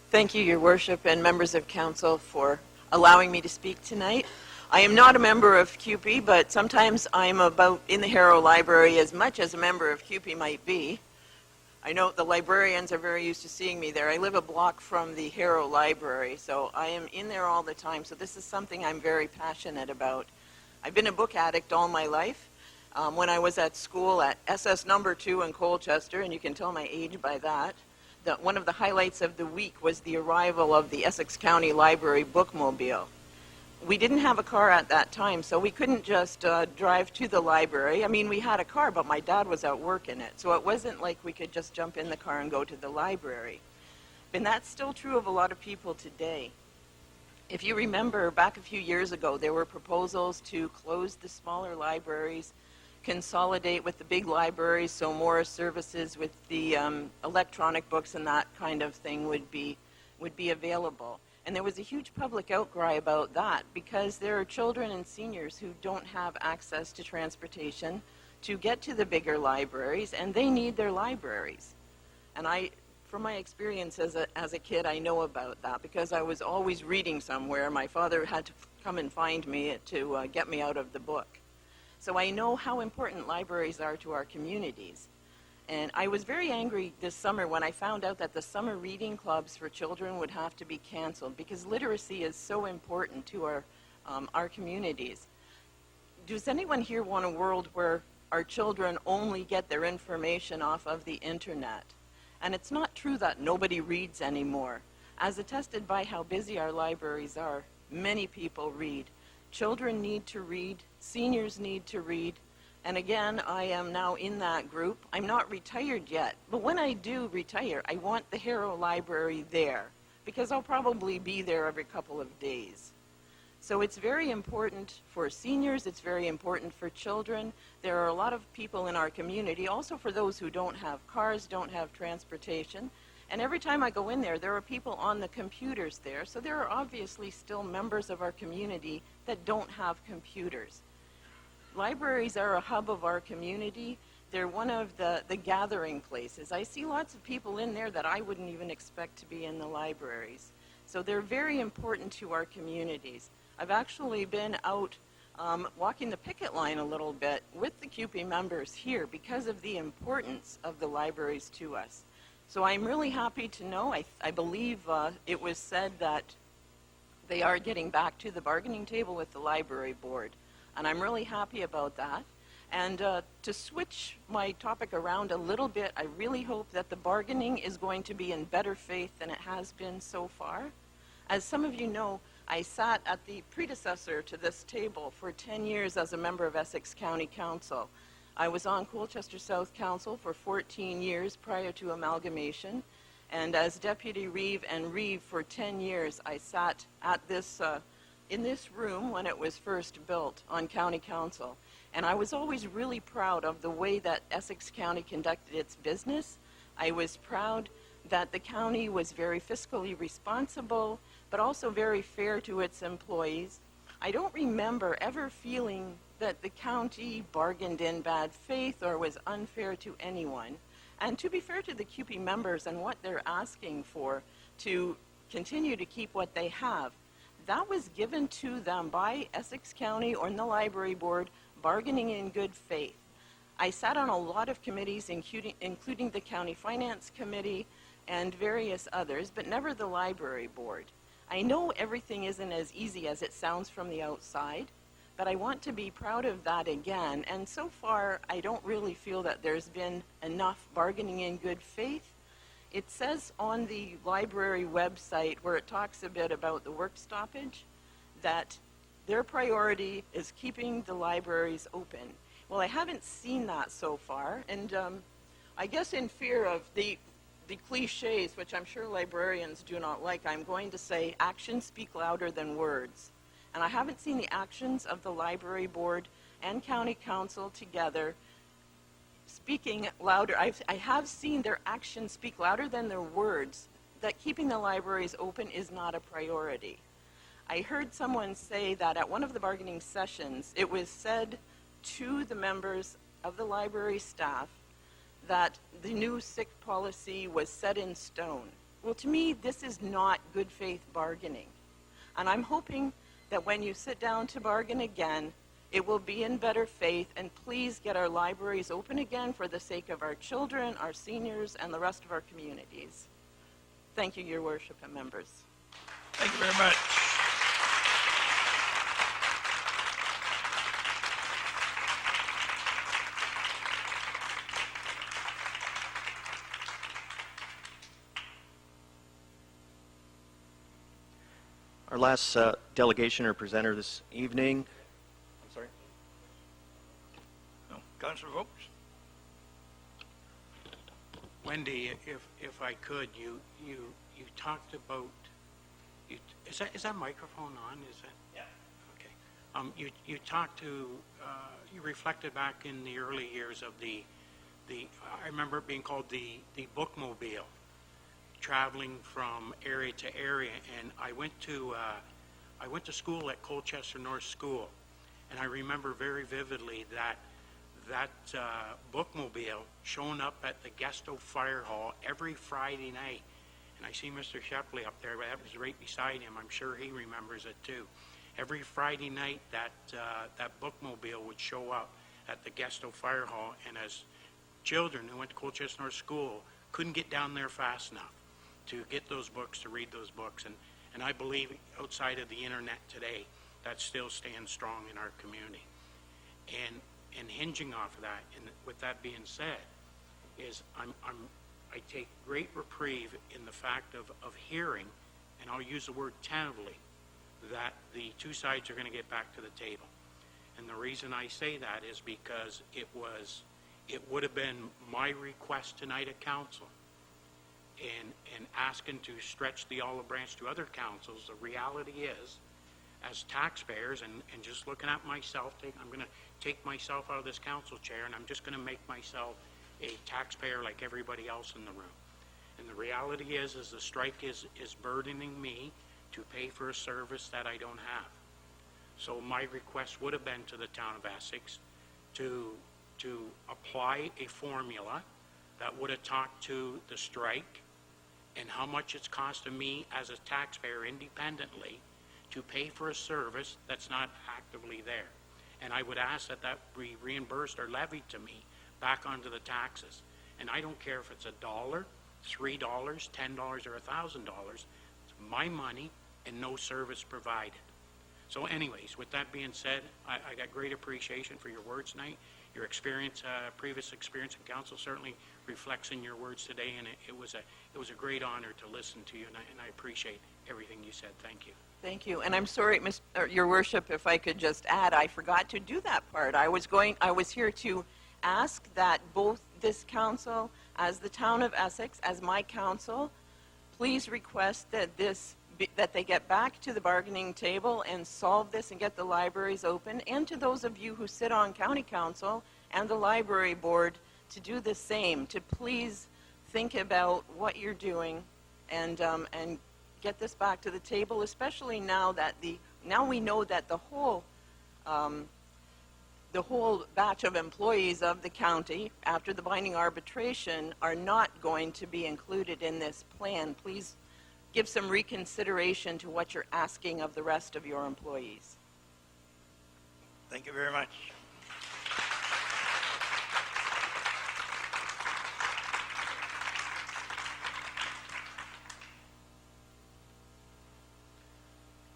Thank you, Your Worship, and members of council for allowing me to speak tonight. I am not a member of CUPE, but sometimes I'm about in the Harrow Library as much as a member of CUPE might be. I know the librarians are very used to seeing me there. I live a block from the Harrow Library, so I am in there all the time. So this is something I'm very passionate about. I've been a book addict all my life. When I was at school at SS number 2 in Colchester, and you can tell my age by that, one of the highlights of the week was the arrival of the Essex County Library bookmobile. We didn't have a car at that time, so we couldn't just drive to the library. I mean, we had a car, but my dad was at work in it, so it wasn't like we could just jump in the car and go to the library. And that's still true of a lot of people today. If you remember, back a few years ago, there were proposals to close the smaller libraries, consolidate with the big libraries, so more services with the electronic books and that kind of thing would be available. And there was a huge public outcry about that because there are children and seniors who don't have access to transportation to get to the bigger libraries, and they need their libraries. And from my experience as a kid, I know about that because I was always reading somewhere. My father had to come and find me to get me out of the book. So I know how important libraries are to our communities. And I was very angry this summer when I found out that the summer reading clubs for children would have to be canceled because literacy is so important to our communities. Does anyone here want a world where our children only get their information off of the internet? And it's not true that nobody reads anymore. As attested by how busy our libraries are, many people read. Children need to read, seniors need to read, and again, I am now in that group. I'm not retired yet, but when I do retire, I want the Harrow Library there because I'll probably be there every couple of days. So it's very important for seniors, it's very important for children. There are a lot of people in our community, also for those who don't have cars, don't have transportation. And every time I go in there, there are people on the computers there. So there are obviously still members of our community that don't have computers. Libraries are a hub of our community. They're one of the gathering places. I see lots of people in there that I wouldn't even expect to be in the libraries. So they're very important to our communities. I've actually been out walking the picket line a little bit with the CUPE members here because of the importance of the libraries to us. So I'm really happy to know, I believe it was said that they are getting back to the bargaining table with the library board. And I'm really happy about that. And to switch my topic around a little bit, I really hope that the bargaining is going to be in better faith than it has been so far. As some of you know, I sat at the predecessor to this table for 10 years as a member of Essex County Council. I was on Colchester South Council for 14 years prior to amalgamation. And as Deputy Reeve and Reeve for 10 years, I sat at this in this room when it was first built on County Council. And I was always really proud of the way that Essex County conducted its business. I was proud that the county was very fiscally responsible, but also very fair to its employees. I don't remember ever feeling that the county bargained in bad faith or was unfair to anyone. And to be fair to the CUPE members and what they're asking for to continue to keep what they have, that was given to them by Essex County or in the library board, bargaining in good faith. I sat on a lot of committees, including the County Finance Committee and various others, but never the library board. I know everything isn't as easy as it sounds from the outside, but I want to be proud of that again. And so far, I don't really feel that there's been enough bargaining in good faith. It says on the library website, where it talks a bit about the work stoppage, that their priority is keeping the libraries open. Well, I haven't seen that so far, and I guess in fear of the cliches, which I'm sure librarians do not like, I'm going to say actions speak louder than words. And I haven't seen the actions of the library board and county council together speaking louder. I have seen their actions speak louder than their words, that keeping the libraries open is not a priority. I heard someone say that at one of the bargaining sessions, it was said to the members of the library staff that the new sick policy was set in stone. Well, to me, this is not good faith bargaining. And I'm hoping that when you sit down to bargain again, it will be in better faith, and please get our libraries open again for the sake of our children, our seniors, and the rest of our communities. Thank you, Your Worship and members. Thank you very much. Our last delegation or presenter this evening, I'm sorry? No, Councilor Vokes? Wendy, if I could, you talked about, is that microphone on? Is that? Yeah. Okay. You talked to, you reflected back in the early years of the I remember it being called the bookmobile, traveling from area to area, and I went to school at Colchester North School, and I remember very vividly that bookmobile showing up at the Gesto Fire Hall every Friday night. And I see Mr. Shepley up there, but that was right beside him. I'm sure he remembers it too. Every Friday night that bookmobile would show up at the Gesto Fire Hall, and as children who went to Colchester North School couldn't get down there fast enough to get those books, to read those books. And I believe outside of the internet today, that still stands strong in our community. And hinging off of that, and with that being said, is I take great reprieve in the fact of hearing, and I'll use the word tentatively, that the two sides are going to get back to the table. And the reason I say that is because it would have been my request tonight at council, and asking to stretch the olive branch to other councils. The reality is, as taxpayers, and just looking at myself, I'm going to take myself out of this council chair, and I'm just going to make myself a taxpayer like everybody else in the room. And the reality is the strike is burdening me to pay for a service that I don't have. So my request would have been to the town of Essex to apply a formula that would have talked to the strike and how much it's costing me as a taxpayer independently to pay for a service that's not actively there. And I would ask that be reimbursed or levied to me back onto the taxes. And I don't care if it's $1, $3, $10, or $1,000. It's my money and no service provided. So anyways, with that being said, I got great appreciation for your words tonight. Your experience, previous experience in council certainly reflects in your words today, and it was a great honor to listen to you, and I appreciate everything you said. Thank you. Thank you. And I'm sorry, Your Worship, if I could just add, I forgot to do that part. I was here to ask that both this council, as the town of Essex, as my council, please request that that they get back to the bargaining table and solve this and get the libraries open, and to those of you who sit on county council and the library board to do the same, to please think about what you're doing and get this back to the table, especially now that now we know that the whole batch of employees of the county after the binding arbitration are not going to be included in this plan. Please give some reconsideration to what you're asking of the rest of your employees. Thank you very much.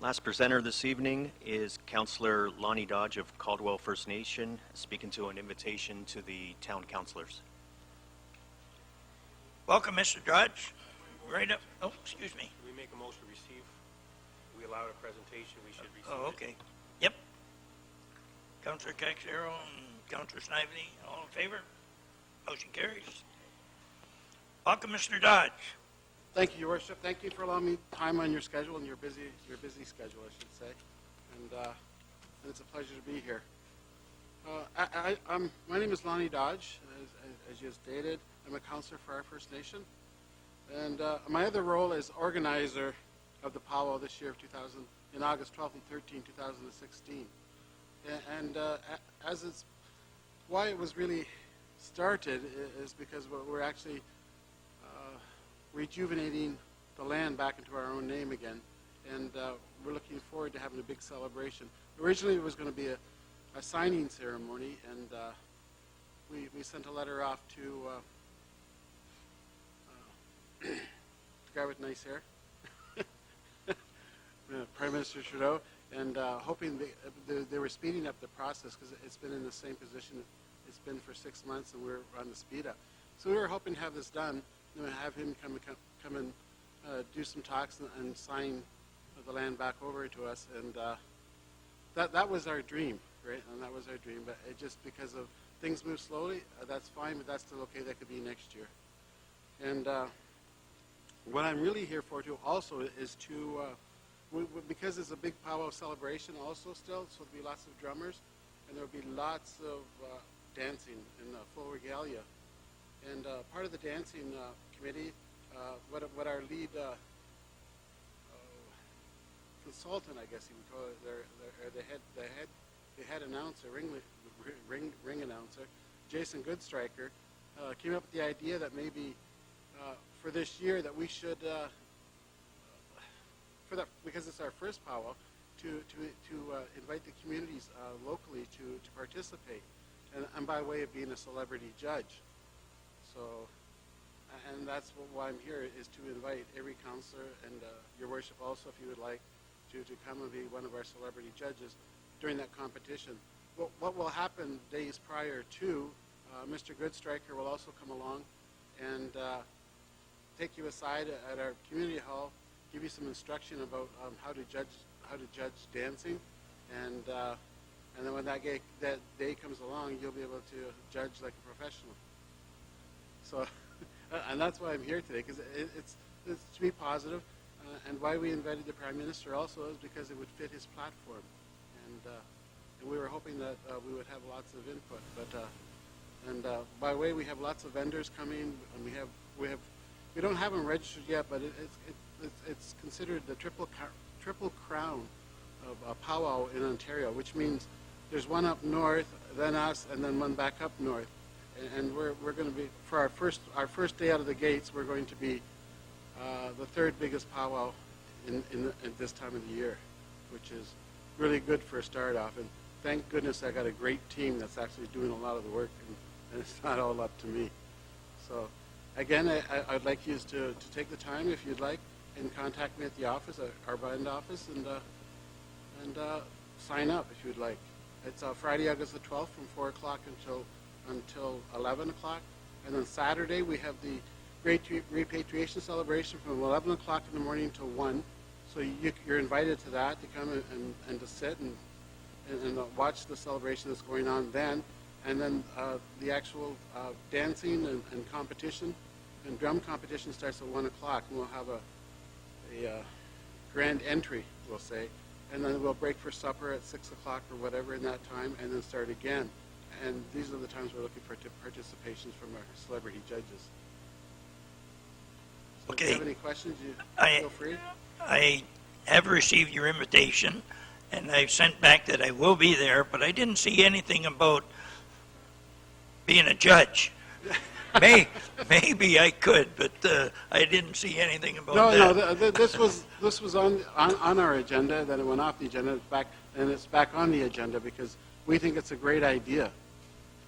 Last presenter this evening is Councillor Lonnie Dodge of Caldwell First Nation, speaking to an invitation to the town councillors. Welcome, Mr. Dodge. Right up. Oh, excuse me. Should we make a motion to receive? We allowed a presentation, we should receive it. Oh, okay. Yep. Councillor Caxero and Councillor Snively, all in favor? Motion carries. Welcome, Mr. Dodge. Thank you, Your Worship. Thank you for allowing me time on your schedule and your busy schedule, I should say. And it's a pleasure to be here. My name is Lonnie Dodge, as you stated. I'm a counselor for our First Nation. And my other role is organizer of the powwow this year of in August 12th and 13th, 2016. And as it's, why it was really started is because we're actually rejuvenating the land back into our own name again. And we're looking forward to having a big celebration. Originally it was going to be a signing ceremony, and we sent a letter off to the guy with nice hair, Prime Minister Trudeau, and hoping they were speeding up the process because it's been in the same position it's been for 6 months, and we're on the speed up. So we were hoping to have this done and have him come and do some talks and sign the land back over to us, and that was our dream, right? And that was our dream, but it just because of things move slowly, that's fine, but that's still okay. That could be next year. And what I'm really here for too also is to, because it's a big powwow celebration also still, so there'll be lots of drummers, and there'll be lots of dancing in full regalia. And part of the dancing committee, what our lead consultant, I guess you would call it, the head announcer, ring announcer, Jason Goodstriker, came up with the idea that maybe for this year that we should, because it's our first powwow, to invite the communities locally to participate, and by way of being a celebrity judge. So, and that's why I'm here, is to invite every councillor and your worship also, if you would like, to come and be one of our celebrity judges during that competition. What will happen days prior to, Mr. Goodstriker will also come along and take you aside at our community hall, give you some instruction about how to judge dancing, and then when that day comes along, you'll be able to judge like a professional. So, and that's why I'm here today, because it's to be positive. And why we invited the Prime Minister also is because it would fit his platform, and we were hoping that we would have lots of input. But by the way, we have lots of vendors coming, and we don't have them registered yet, but it's considered the triple crown of a powwow in Ontario, which means there's one up north, then us, and then one back up north. And we're going to be, for our first day out of the gates, we're going to be the third biggest powwow at this time of the year, which is really good for a start off. And thank goodness I got a great team that's actually doing a lot of the work, and it's not all up to me. So again, I'd like you to take the time, if you'd like, and contact me at the office, our band office, and sign up if you'd like. It's Friday, August the 12th from 4 o'clock until 11 o'clock. And then Saturday we have the Great Repatriation Celebration from 11 o'clock in the morning till 1. So you're invited to that, to come and to sit and watch the celebration that's going on then. And then the actual dancing and competition and drum competition starts at 1 o'clock, and we'll have a grand entry, we'll say. And then we'll break for supper at 6 o'clock or whatever in that time, and then start again. And these are the times we're looking for participations from our celebrity judges. So Okay. If you have any questions, feel free. I have received your invitation, and I've sent back that I will be there, but I didn't see anything about being a judge. Maybe I could, but I didn't see anything about that. No, this was on our agenda, then it went off the agenda, it's back on the agenda because we think it's a great idea,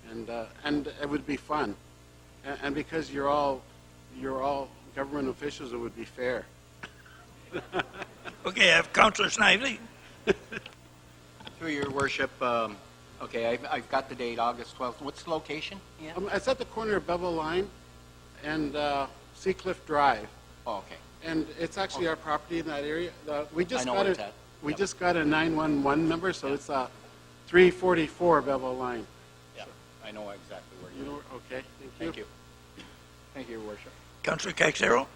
and it would be fun, and because you're all government officials, it would be fair. Okay, I have Councillor Snively. Through your worship, okay, I've got the date, August 12th. What's the location? Yeah. It's at the corner of Bevel Line and Seacliff Drive. Oh, okay. And it's actually our property in that area. We just I know got where it's at. We just got a 911 number, so it's 344 Bevel Line. Yeah, I know exactly where You you are. know, okay, thank you. Thank you. Thank you, your worship. Councillor Caxero.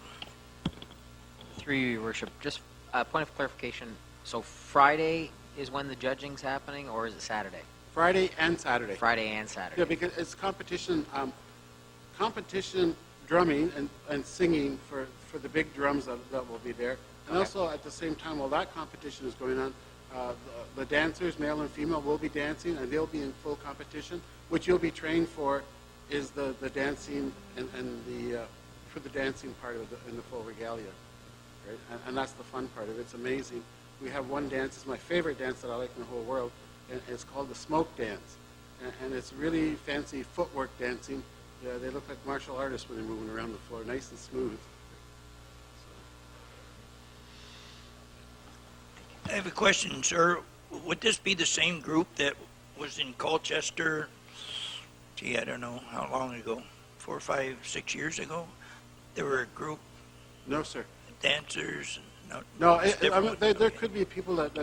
Through you, your worship, just a point of clarification. So Friday is when the judging's happening, or is it Saturday? Friday and Saturday. Friday and Saturday. Yeah, because it's competition, competition drumming and singing for the big drums that will be there. And also at the same time, while that competition is going on, the dancers, male and female, will be dancing and they'll be in full competition. What you'll be trained for is the dancing and the for the dancing part of it in the full regalia, right? And that's the fun part of it. It's amazing. We have one dance. It's my favorite dance that I like in the whole world, and it's called the smoke dance. And it's really fancy footwork dancing. Yeah, they look like martial artists when they're moving around the floor, nice and smooth. I have a question, sir. Would this be the same group that was in Colchester, gee, I don't know how long ago, 4, 5, 6 years ago? There were a group, No, sir. dancers, No, it's I different mean, ones, there okay. could be people that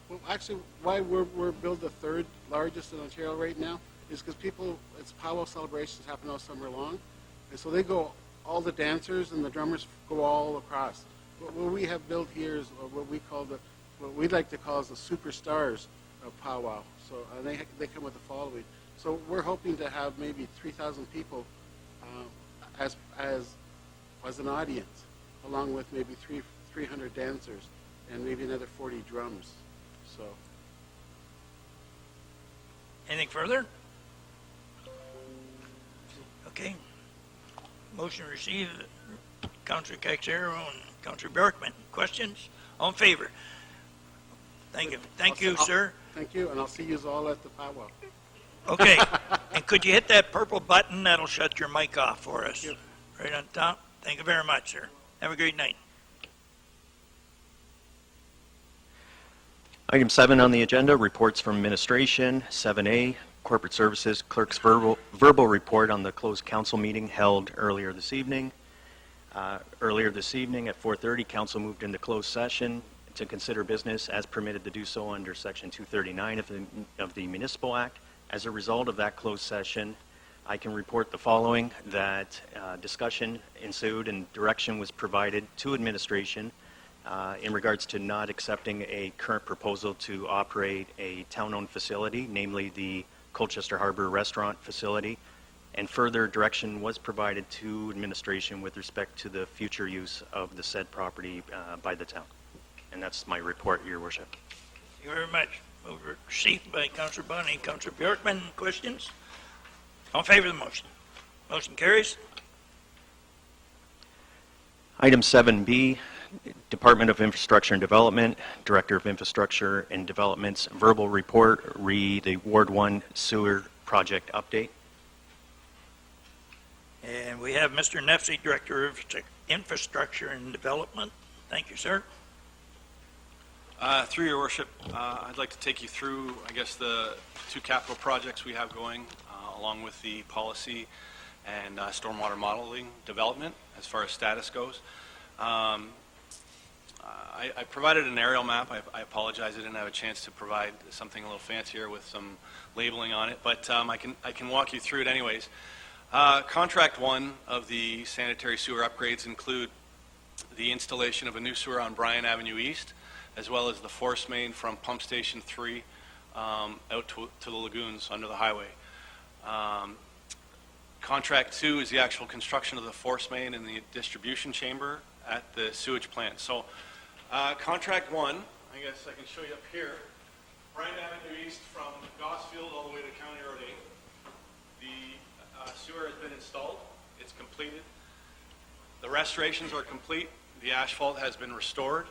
well, actually, why we're billed the third largest in Ontario right now is because people, it's powwow celebrations happen all summer long, and so they go, all the dancers and the drummers go all across. What we have billed here is what we'd like to call is the superstars of powwow. So and they come with the following. So we're hoping to have maybe 3,000 people as an audience, along with maybe 300 dancers and maybe another 40 drums. So Anything further? Okay. Motion received. Councillor Caxero and Councillor Bjorkman. Questions? All in favor? Thank you. Thank you, sir. thank you, and I'll see you all at the powwow. Okay. And could you hit that purple button? That'll shut your mic off for us. Thank Right on top. Thank you very much, sir. Have a great night. Item 7 on the agenda, reports from administration. 7A, corporate services, clerk's verbal report on the closed council meeting held earlier this evening. Earlier this evening at 4:30, council moved into closed session to consider business as permitted to do so under Section 239 of the Municipal Act. As a result of that closed session, I can report the following, that discussion ensued and direction was provided to administration in regards to not accepting a current proposal to operate a town-owned facility, namely the Colchester Harbor Restaurant facility, and further direction was provided to administration with respect to the future use of the said property by the town. And that's my report, Your Worship. Thank you very much. Received by Councillor Bonnie. Councillor Bjorkman, questions? All in favor of the motion? Motion carries. Item 7B, Department of Infrastructure and Development, Director of Infrastructure and Development's verbal report, re the Ward 1 sewer project update. And we have Mr. Nefsey, Director of Infrastructure and Development. Thank you, sir. Through your worship, I'd like to take you through, I guess, the two capital projects we have going, along with the policy and stormwater modeling development as far as status goes. I provided an aerial map. I apologize, I didn't have a chance to provide something a little fancier with some labeling on it, but I can walk you through it anyways. Contract 1 of the sanitary sewer upgrades include the installation of a new sewer on Bryan Avenue East, as well as the force main from Pump Station 3 out to the lagoons under the highway. Contract 2 is the actual construction of the force main and the distribution chamber at the sewage plant. So contract 1, I guess I can show you up here, Bryan Avenue East from Gosfield all the way to County Road 8. The sewer has been installed, it's completed. The restorations are complete, the asphalt has been restored.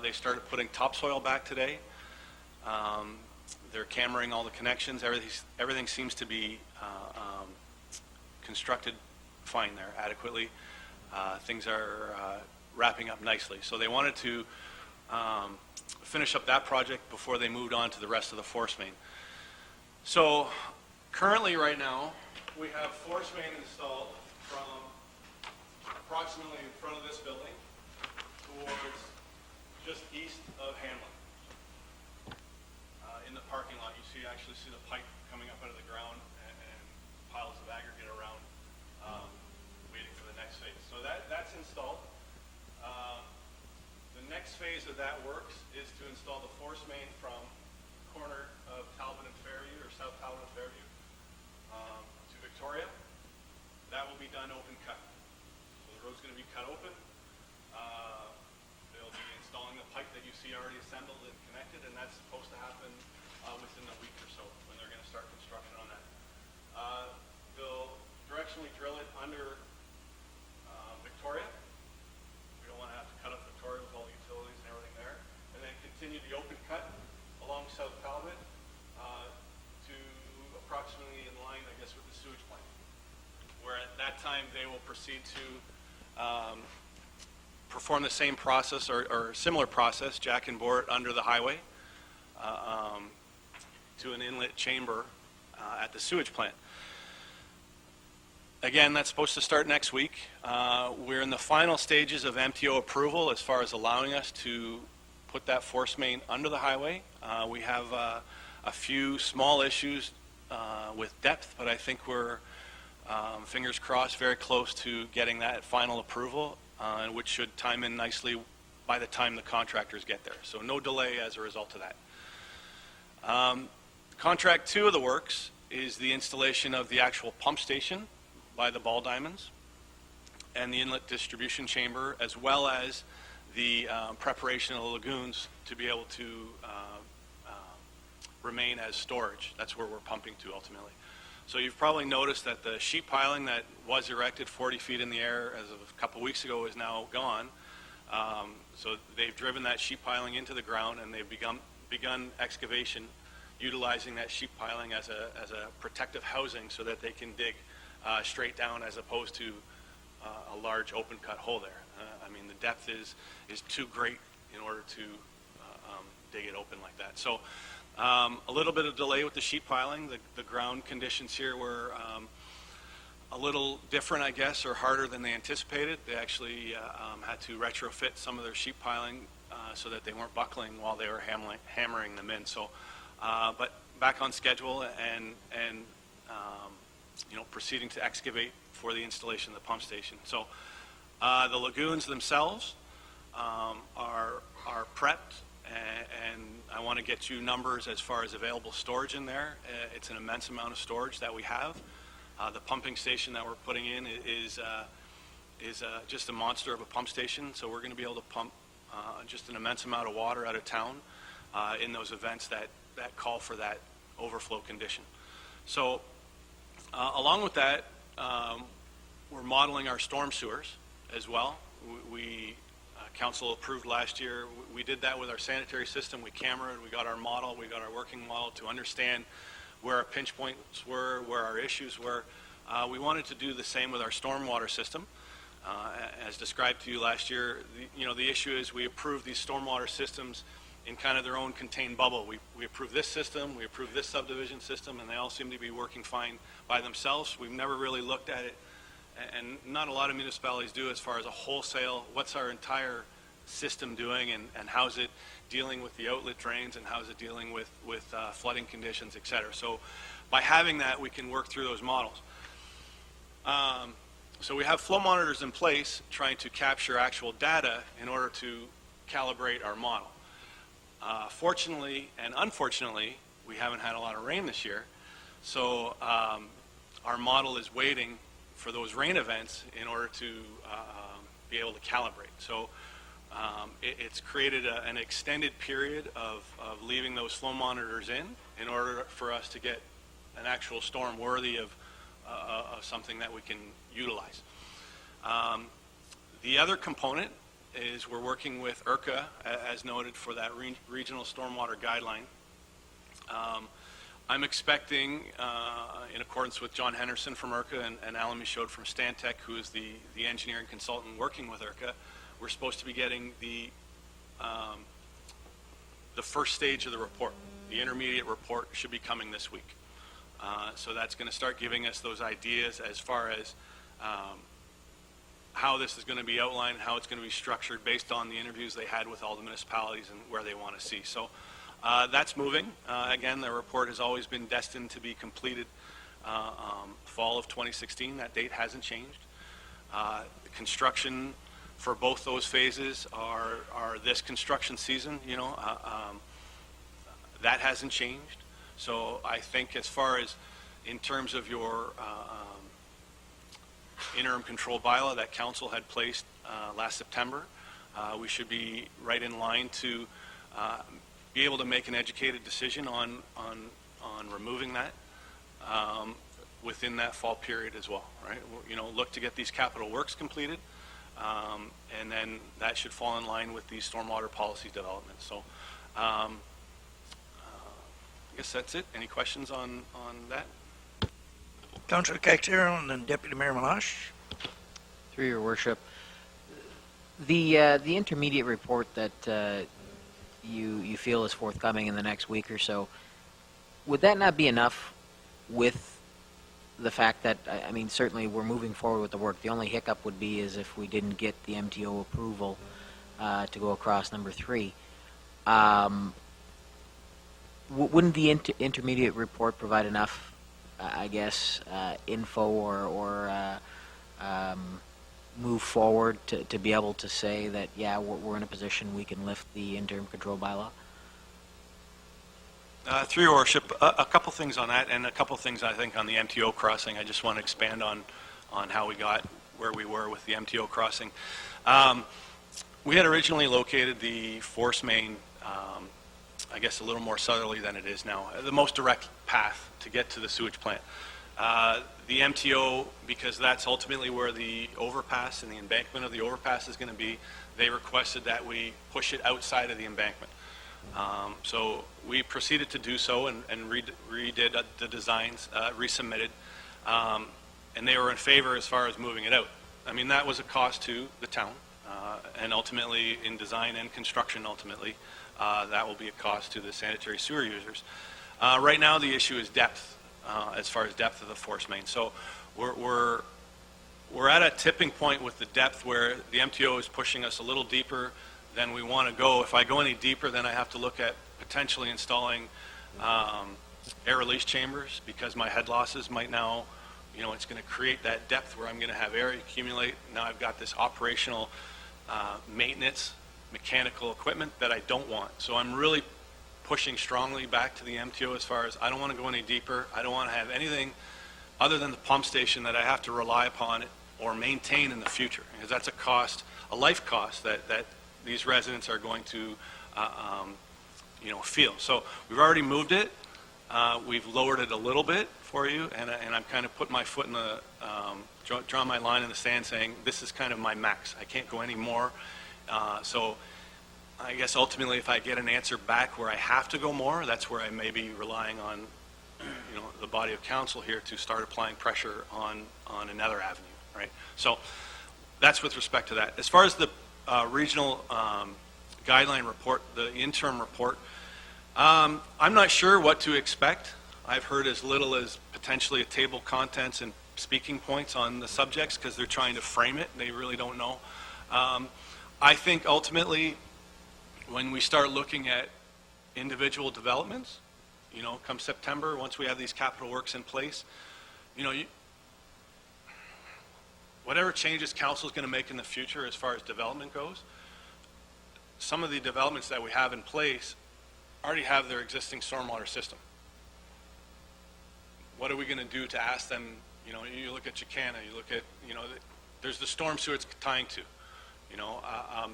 They started putting topsoil back today. They're cameraing all the connections. Everything seems to be constructed fine there adequately. Things are wrapping up nicely. So they wanted to finish up that project before they moved on to the rest of the force main. So currently right now, we have force main installed from approximately in front of this building towards just east of Hanlon. In the parking lot, you actually see the pipe coming up out of the ground and piles of aggregate around, waiting for the next phase. So that's installed. The next phase of that works is to install the force main from corner of Talbot and Fairview, or South Talbot and Fairview, to Victoria. That will be done open cut. So the road's going to be cut open. They'll be installing the pipe that you see already assembled and connected, and that's supposed to happen within a week or so when they're going to start construction on that. They'll directionally drill it under Victoria. We don't want to have to cut up Victoria with all the utilities and everything there. And then continue the open cut along South Talbot to approximately in line, I guess, with the sewage plant, where at that time they will proceed to perform the same process or similar process, jack and bore it under the highway to an inlet chamber at the sewage plant. Again, that's supposed to start next week. We're in the final stages of MTO approval as far as allowing us to put that force main under the highway. We have a few small issues with depth, but I think we're, fingers crossed, very close to getting that final approval, which should time in nicely by the time the contractors get there. So no delay as a result of that. Contract 2 of the works is the installation of the actual pump station by the ball diamonds and the inlet distribution chamber, as well as the preparation of the lagoons to be able to remain as storage. That's where we're pumping to ultimately. So you've probably noticed that the sheet piling that was erected 40 feet in the air as of a couple weeks ago is now gone. So they've driven that sheet piling into the ground, and they've begun excavation utilizing that sheet piling as a protective housing so that they can dig straight down as opposed to a large open cut hole there. I mean, the depth is too great in order to dig it open like that. So a little bit of delay with the sheet piling. The ground conditions here were a little different, I guess, or harder than they anticipated. They actually had to retrofit some of their sheet piling so that they weren't buckling while they were hammering them in. So, but back on schedule and proceeding to excavate for the installation of the pump station. So the lagoons themselves are prepped, and I want to get you numbers as far as available storage in there. It's an immense amount of storage that we have. The pumping station that we're putting in is just a monster of a pump station, so we're going to be able to pump just an immense amount of water out of town in those events that call for that overflow condition. So along with that, we're modeling our storm sewers as well. Council approved last year. We did that with our sanitary system. We cameraed, we got our model, we got our working model to understand where our pinch points were, where our issues were. We wanted to do the same with our stormwater system. As described to you last year, the issue is we approved these stormwater systems in kind of their own contained bubble. We approved this system, we approved this subdivision system, and they all seem to be working fine by themselves. We've never really looked at it, and not a lot of municipalities do, as far as a wholesale, what's our entire system doing, and how's it dealing with the outlet drains, and how's it dealing with flooding conditions, et cetera. So by having that, we can work through those models. So we have flow monitors in place trying to capture actual data in order to calibrate our model. Fortunately and unfortunately, we haven't had a lot of rain this year, so our model is waiting for those rain events in order to be able to calibrate. So it's created an extended period of leaving those flow monitors in order for us to get an actual storm worthy of something that we can utilize. The other component is we're working with IRCA, as noted, for that regional stormwater guideline. I'm expecting, in accordance with John Henderson from IRCA and Alan Michaud from Stantec, who is the engineering consultant working with IRCA, we're supposed to be getting the first stage of the report. The intermediate report should be coming this week. So that's going to start giving us those ideas as far as how this is going to be outlined, how it's going to be structured based on the interviews they had with all the municipalities and where they want to see. So that's moving. Again, the report has always been destined to be completed fall of 2016. That date hasn't changed. The construction for both those phases are this construction season. That hasn't changed. So I think as far as in terms of your interim control bylaw that council had placed last September, we should be right in line to be able to make an educated decision on removing that within that fall period as well, right? You know, look to get these capital works completed, and then that should fall in line with these stormwater policy developments. So I guess that's it. Any questions on that? Councillor Caxero and then Deputy Mayor Malash. Through your worship, the intermediate report that you feel is forthcoming in the next week or so, would that not be enough with the fact that, I mean, certainly we're moving forward with the work. The only hiccup would be is if we didn't get the MTO approval to go across number 3. Wouldn't the intermediate report provide enough, I guess, info or move forward to be able to say that, yeah, we're in a position we can lift the interim control bylaw? Through your worship, a couple things on that, and a couple things I think on the MTO crossing. I just want to expand on how we got where we were with the MTO crossing. We had originally located the force main, I guess, a little more southerly than it is now, the most direct path to get to the sewage plant. The MTO, because that's ultimately where the overpass and the embankment of the overpass is going to be, they requested that we push it outside of the embankment. So we proceeded to do so and redid the designs, resubmitted, and they were in favor as far as moving it out. I mean, that was a cost to the town, and ultimately in design and construction, ultimately, that will be a cost to the sanitary sewer users. Right now, the issue is depth, as far as depth of the force main. So we're at a tipping point with the depth where the MTO is pushing us a little deeper than we want to go. If I go any deeper, then I have to look at potentially installing air release chambers, because my head losses might now, you know, it's going to create that depth where I'm going to have air accumulate. Now I've got this operational maintenance, mechanical equipment that I don't want. So I'm really pushing strongly back to the MTO as far as I don't want to go any deeper. I don't want to have anything other than the pump station that I have to rely upon or maintain in the future, because that's a cost, a life cost that these residents are going to, you know, feel. So we've already moved it. We've lowered it a little bit for you, and I'm kind of putting my foot in the, drawing my line in the sand, saying this is kind of my max. I can't go any more. So I guess ultimately, if I get an answer back where I have to go more, that's where I may be relying on, you know, the body of council here to start applying pressure on another avenue, right? So that's with respect to that. As far as the regional guideline report, the interim report, I'm not sure what to expect. I've heard as little as potentially a table of contents and speaking points on the subjects, because they're trying to frame it. They really don't know. I think ultimately, when we start looking at individual developments, you know, come September, once we have these capital works in place, you know, whatever changes council is going to make in the future as far as development goes, some of the developments that we have in place already have their existing stormwater system. What are we going to do to ask them? You know, you look at Chicana, you look at, you know, there's the storm sewer it's tying to. You know,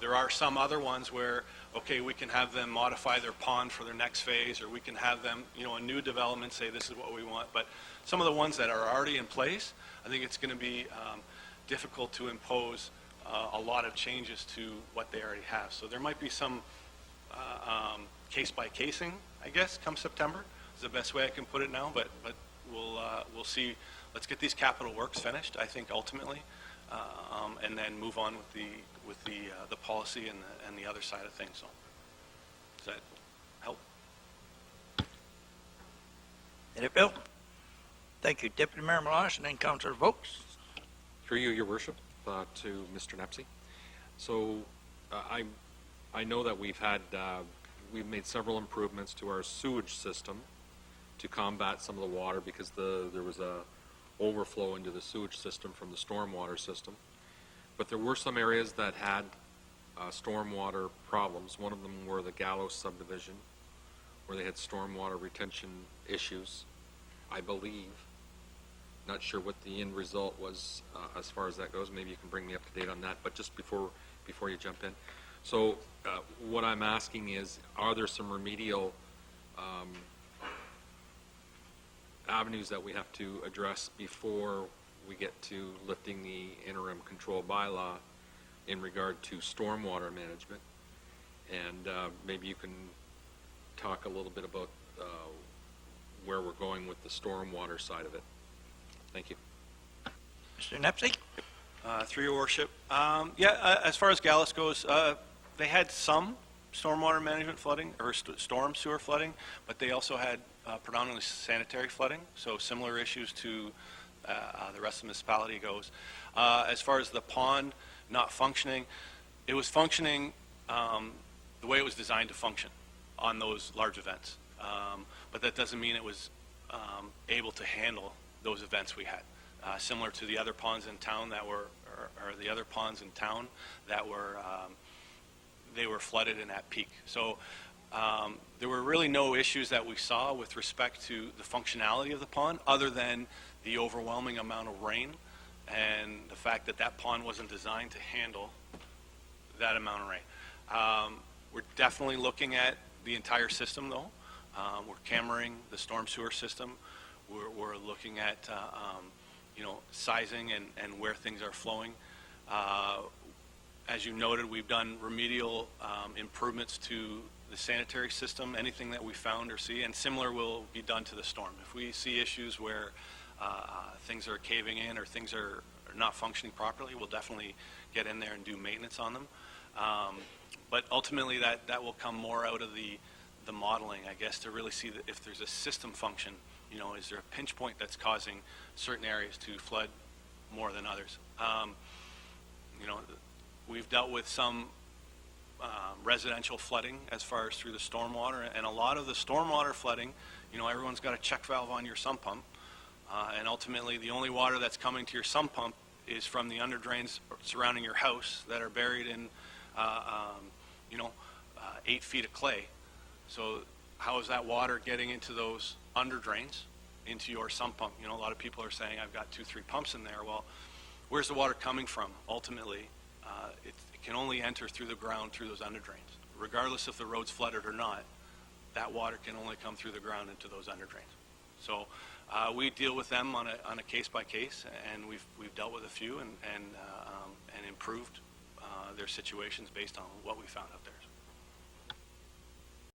there are some other ones where, okay, we can have them modify their pond for their next phase, or we can have them, you know, a new development say this is what we want. But some of the ones that are already in place, I think it's going to be difficult to impose a lot of changes to what they already have. So there might be some case-by-casing, I guess, come September is the best way I can put it now. But we'll see. Let's get these capital works finished, I think, ultimately, and then move on with the policy and the other side of things. So does that help? Did it, Bill? Thank you. Deputy Mayor Malash and then Councillor Vokes. Through you, Your Worship, to Mr. Nepsey. So I know that we've made several improvements to our sewage system to combat some of the water, because there was a overflow into the sewage system from the stormwater system. But there were some areas that had stormwater problems. One of them were the Gallows subdivision, where they had stormwater retention issues, I believe. Not sure what the end result was as far as that goes. Maybe you can bring me up to date on that, but just before you jump in. So what I'm asking is, are there some remedial avenues that we have to address before we get to lifting the interim control bylaw in regard to stormwater management? And maybe you can talk a little bit about where we're going with the stormwater side of it. Thank you. Mr. Nepsey? Through your worship. As far as Gallus goes, they had some stormwater management flooding, or storm sewer flooding, but they also had predominantly sanitary flooding, so similar issues to the rest of the municipality goes. As far as the pond not functioning, it was functioning the way it was designed to function on those large events. But that doesn't mean it was able to handle those events we had. Similar to the other ponds in town that were, or the other ponds in town that were, they were flooded in at peak. So there were really no issues that we saw with respect to the functionality of the pond, other than the overwhelming amount of rain and the fact that that pond wasn't designed to handle that amount of rain. We're definitely looking at the entire system, though. We're cameraing the storm sewer system. We're looking at sizing and where things are flowing. As you noted, we've done remedial improvements to the sanitary system, anything that we found or see, and similar will be done to the storm. If we see issues where things are caving in or things are not functioning properly, we'll definitely get in there and do maintenance on them. But ultimately, that will come more out of the modeling, I guess, to really see that if there's a system function, is there a pinch point that's causing certain areas to flood more than others? We've dealt with some residential flooding as far as through the stormwater, and a lot of the stormwater flooding, everyone's got a check valve on your sump pump, and ultimately the only water that's coming to your sump pump is from the under drains surrounding your house that are buried in 8 feet of clay. So how is that water getting into those under drains, into your sump pump? A lot of people are saying, I've got 2-3 pumps in there. Well, where's the water coming from? Ultimately, it can only enter through the ground through those under drains. Regardless if the road's flooded or not, that water can only come through the ground into those under drains. So we deal with them on a case by case, and we've dealt with a few and improved their situations based on what we found out there.